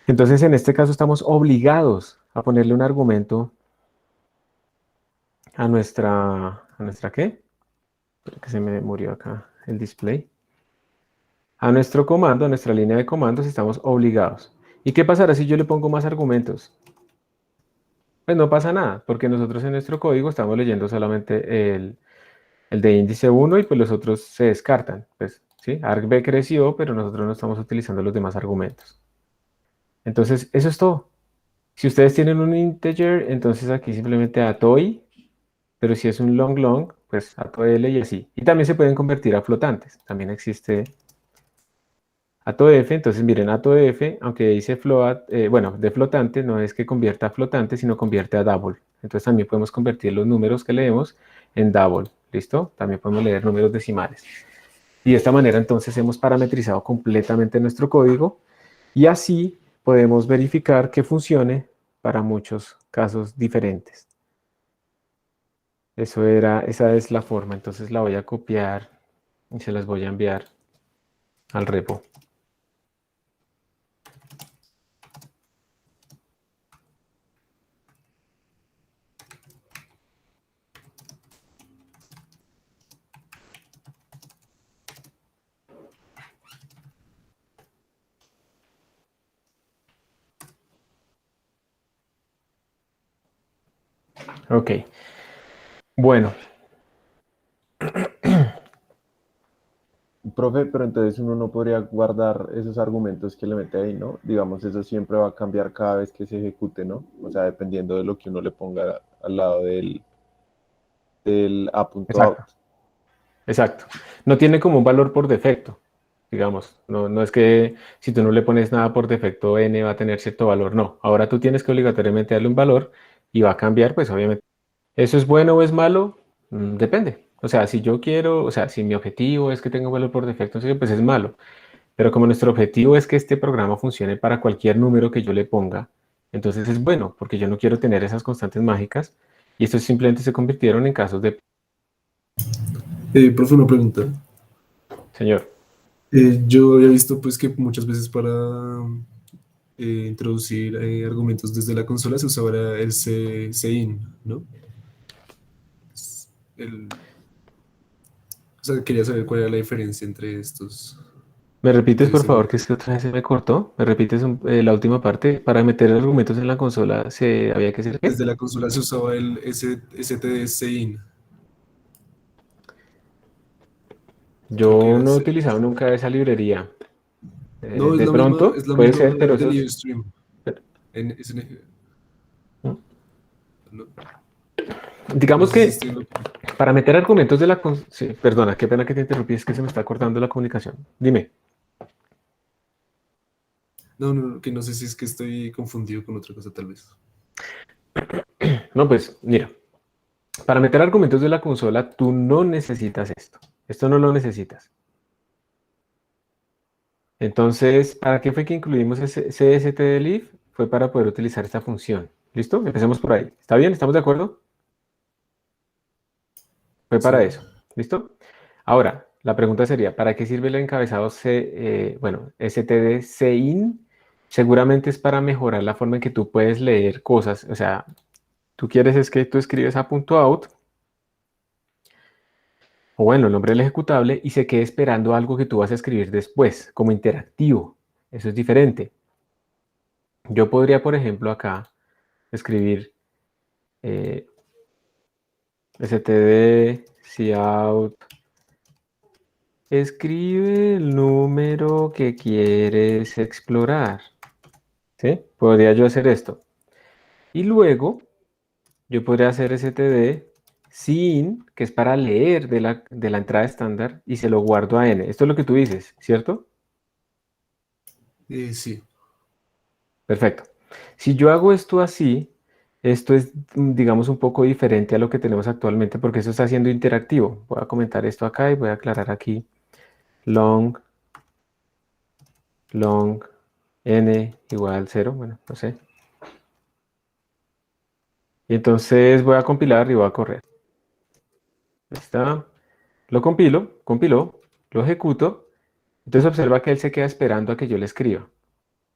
Entonces en este caso estamos obligados a ponerle un argumento a nuestra ¿qué? Espera que se me murió acá el display. A nuestro comando, a nuestra línea de comandos, estamos obligados. ¿Y qué pasará si yo le pongo más argumentos? Pues no pasa nada, porque nosotros en nuestro código estamos leyendo solamente el de índice 1 y pues los otros se descartan. Pues, ¿sí? argv creció, pero nosotros no estamos utilizando los demás argumentos. Entonces, eso es todo. Si ustedes tienen un integer, entonces aquí simplemente atoy. Pero si es un long, pues AtoL y así. Y también se pueden convertir a flotantes. También existe AtoF. Entonces miren, AtoF, aunque dice float, bueno, de flotante, no es que convierta a flotante, sino convierte a double. Entonces también podemos convertir los números que leemos en double. ¿Listo? También podemos leer números decimales. Y de esta manera entonces hemos parametrizado completamente nuestro código. Y así podemos verificar que funcione para muchos casos diferentes. Esa es la forma, entonces la voy a copiar y se las voy a enviar al repo. Ok, bueno. Profe, pero entonces uno no podría guardar esos argumentos que le mete ahí, ¿no? Digamos, eso siempre va a cambiar cada vez que se ejecute, ¿no? O sea, dependiendo de lo que uno le ponga al lado del a.out. Exacto. Exacto. No tiene como un valor por defecto, digamos. No es que si tú no le pones nada por defecto, n va a tener cierto valor. No. Ahora tú tienes que obligatoriamente darle un valor y va a cambiar, pues obviamente. ¿Eso es bueno o es malo? Depende. O sea, si yo quiero, o sea, si mi objetivo es que tenga un valor por defecto, entonces, pues es malo. Pero como nuestro objetivo es que este programa funcione para cualquier número que yo le ponga, entonces es bueno, porque yo no quiero tener esas constantes mágicas y estos simplemente se convirtieron en casos de... Profe, una pregunta. Señor, Yo había visto pues que muchas veces para introducir argumentos desde la consola se usaba el cin, ¿no? El, o sea, quería saber cuál era la diferencia entre estos. ¿me repites por Entonces, favor que es que otra vez se me cortó? ¿Me repites la última parte? Para meter argumentos en la consola se había que hacer qué? desde la consola se usaba el std cin. Creo que Yo era no he ese. utilizado nunca esa librería. No, De pronto es la puede misma ser, pero eso del es... Ustream. No, no Digamos sé si que estoy loco. para meter argumentos de la consola... Sí, perdona, qué pena que te interrumpí, es que se me está cortando la comunicación. Dime. No, que no sé si es que estoy confundido con otra cosa tal vez. No, pues mira, para meter argumentos de la consola tú no necesitas esto. Esto no lo necesitas. Entonces, ¿para qué fue que incluimos ese cstdlib? Fue para poder utilizar esta función. ¿Listo? Empecemos por ahí. ¿Está bien? ¿Estamos de acuerdo? Fue para Sí. eso. ¿Listo? Ahora, la pregunta sería, ¿para qué sirve el encabezado stdcin? Seguramente es para mejorar la forma en que tú puedes leer cosas. O sea, tú quieres es que tú escribes a punto .out, o bueno, el nombre del ejecutable, y se quede esperando algo que tú vas a escribir después, como interactivo. Eso es diferente. Yo podría, por ejemplo, acá escribir std cout, escribe el número que quieres explorar. ¿Sí? Podría yo hacer esto. Y luego yo podría hacer std sin, que es para leer de la entrada estándar, y se lo guardo a n. Esto es lo que tú dices, ¿cierto? Sí. Perfecto. Si yo hago esto así, esto es, digamos, un poco diferente a lo que tenemos actualmente porque eso está siendo interactivo. Voy a comentar esto acá y voy a aclarar aquí. Long n igual 0, bueno, no sé. Y entonces voy a compilar y voy a correr. Ahí está. Lo compiló, lo ejecuto. Entonces observa que él se queda esperando a que yo le escriba.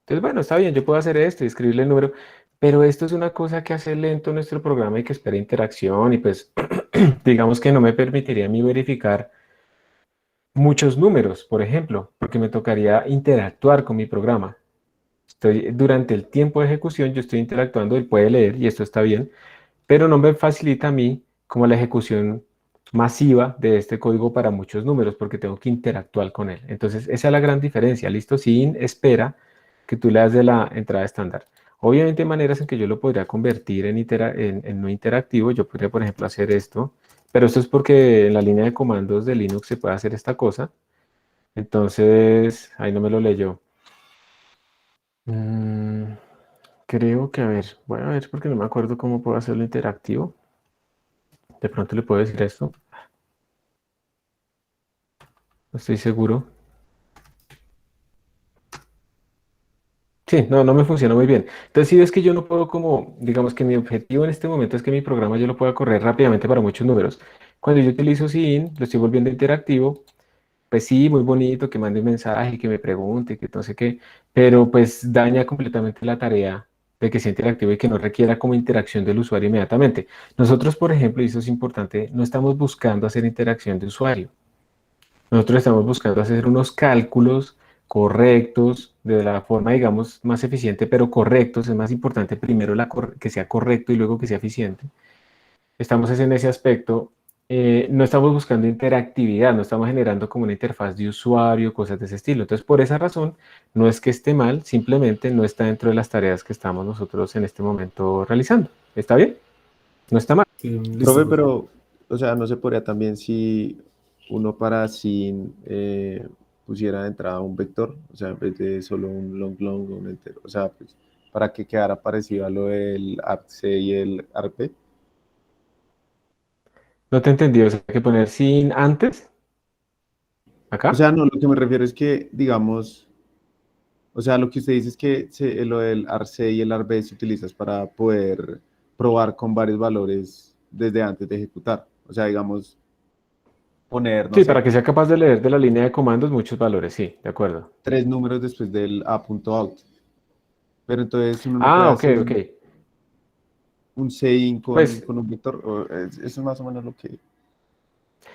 Entonces, bueno, está bien, yo puedo hacer esto y escribirle el número, pero esto es una cosa que hace lento nuestro programa y que espera interacción y pues digamos que no me permitiría a mí verificar muchos números, por ejemplo, porque me tocaría interactuar con mi programa. Durante el tiempo de ejecución yo estoy interactuando, él puede leer y esto está bien, pero no me facilita a mí como la ejecución masiva de este código para muchos números porque tengo que interactuar con él. Entonces, esa es la gran diferencia. Listo, sin espera que tú le das de la entrada estándar. Obviamente hay maneras en que yo lo podría convertir en no interactivo. Yo podría, por ejemplo, hacer esto, pero esto es porque en la línea de comandos de Linux se puede hacer esta cosa. Entonces, ahí no me lo leyó. Creo que, a ver, voy a ver porque no me acuerdo cómo puedo hacerlo interactivo. De pronto le puedo decir esto. No estoy seguro. Sí, no me funciona muy bien. Entonces, si ves que yo no puedo como, digamos que mi objetivo en este momento es que mi programa yo lo pueda correr rápidamente para muchos números. Cuando yo utilizo Sin, lo estoy volviendo interactivo. Pues sí, muy bonito que mande un mensaje, que me pregunte, que no sé qué, pero pues daña completamente la tarea de que sea interactivo y que no requiera como interacción del usuario inmediatamente. Nosotros, por ejemplo, y eso es importante, no estamos buscando hacer interacción de usuario. Nosotros estamos buscando hacer unos cálculos correctos de la forma, digamos, más eficiente, pero correctos. Es más importante primero que sea correcto y luego que sea eficiente. Estamos en ese aspecto no estamos buscando interactividad, no estamos generando como una interfaz de usuario, cosas de ese estilo. Entonces, por esa razón, no es que esté mal, simplemente no está dentro de las tareas que estamos nosotros en este momento realizando. ¿Está bien? No está mal. Listo, Profe, profe. pero, o sea, no se podría también si uno para sin pusiera de entrada un vector, o sea, en vez de solo un long o un entero, o sea, pues, para que quedara parecido a lo del arc y el arp. No te entendí, o sea, hay que poner sin antes, O acá. sea, no, lo que me refiero es que, digamos, o sea, lo que usted dice es que lo del arc y el arb se utiliza para poder probar con varios valores desde antes de ejecutar. O sea, digamos, poner, no Sí, para sé, que sea capaz de leer de la línea de comandos muchos valores, sí, de acuerdo. 3 números después del a.out. Pero entonces uno no puede Ah, ok, hacer ok. un sein Pues con un vector. Eso es más o menos lo que...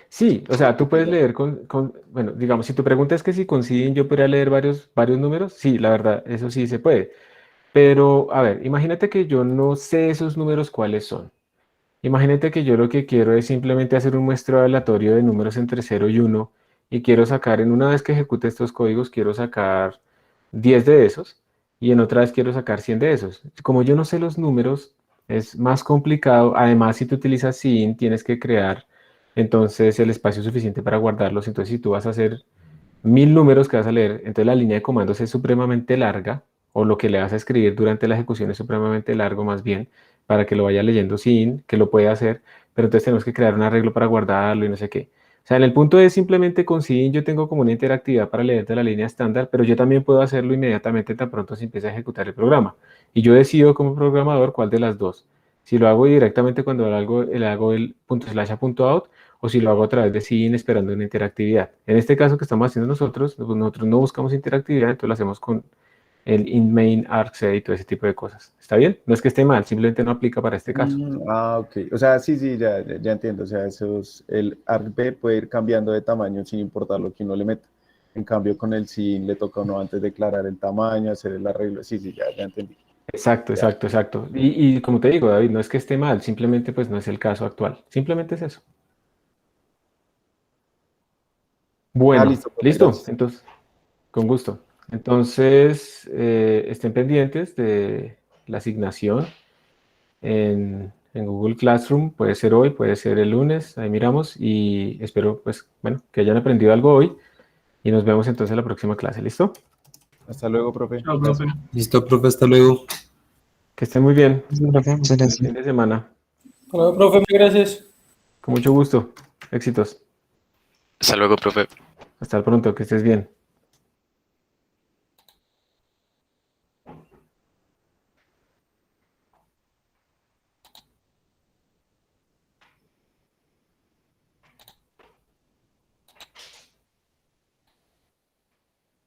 sí, o sea, tú puedes leer bueno, digamos, si tu pregunta es que si coinciden yo podría leer varios números, sí, la verdad, eso sí se puede. Pero, a ver, imagínate que yo no sé esos números cuáles son. Imagínate que yo lo que quiero es simplemente hacer un muestreo aleatorio de números entre 0 y 1 y quiero sacar, en una vez que ejecute estos códigos, quiero sacar 10 de esos y en otra vez quiero sacar 100 de esos. Como yo no sé los números, es más complicado. Además, si tú utilizas SIN, tienes que crear entonces el espacio suficiente para guardarlos. Entonces, si tú vas a hacer 1000 números que vas a leer, entonces la línea de comandos es supremamente larga, o lo que le vas a escribir durante la ejecución es supremamente largo más bien, para que lo vaya leyendo sin, que lo pueda hacer, pero entonces tenemos que crear un arreglo para guardarlo y no sé qué. O sea, en el punto es simplemente con sin yo tengo como una interactividad para leer de la línea estándar, pero yo también puedo hacerlo inmediatamente tan pronto se empieza a ejecutar el programa. Y yo decido como programador cuál de las dos. Si lo hago directamente cuando le hago el ./a.out, o si lo hago a través de SIN esperando una interactividad. En este caso que estamos haciendo nosotros, pues nosotros no buscamos interactividad, entonces lo hacemos con el in-main, argc y todo ese tipo de cosas. ¿Está bien? No es que esté mal, simplemente no aplica para este caso. Ok. O sea, sí, ya entiendo. O sea, el arb puede ir cambiando de tamaño sin importar lo que uno le meta. En cambio, con el sin le toca a uno antes declarar el tamaño, hacer el arreglo. Sí, ya entendí. Exacto, Ya. exacto, exacto. Y como te digo, David, no es que esté mal, simplemente pues no es el caso actual. Simplemente es eso. Bueno, Listo, profe, listo. gracias. Entonces, con gusto. Entonces, estén pendientes de la asignación en Google Classroom. Puede ser hoy, puede ser el lunes. Ahí miramos y espero, pues, bueno, que hayan aprendido algo hoy y nos vemos entonces en la próxima clase. ¿Listo? Hasta luego, profe. Chao, Gracias. profe. Listo, profe, hasta luego. Que estén muy bien. Profe, muchas Buen gracias. fin de semana. Hola, profe, muchas gracias. Con mucho gusto. Éxitos. Hasta luego, profe. Hasta pronto. Que estés bien.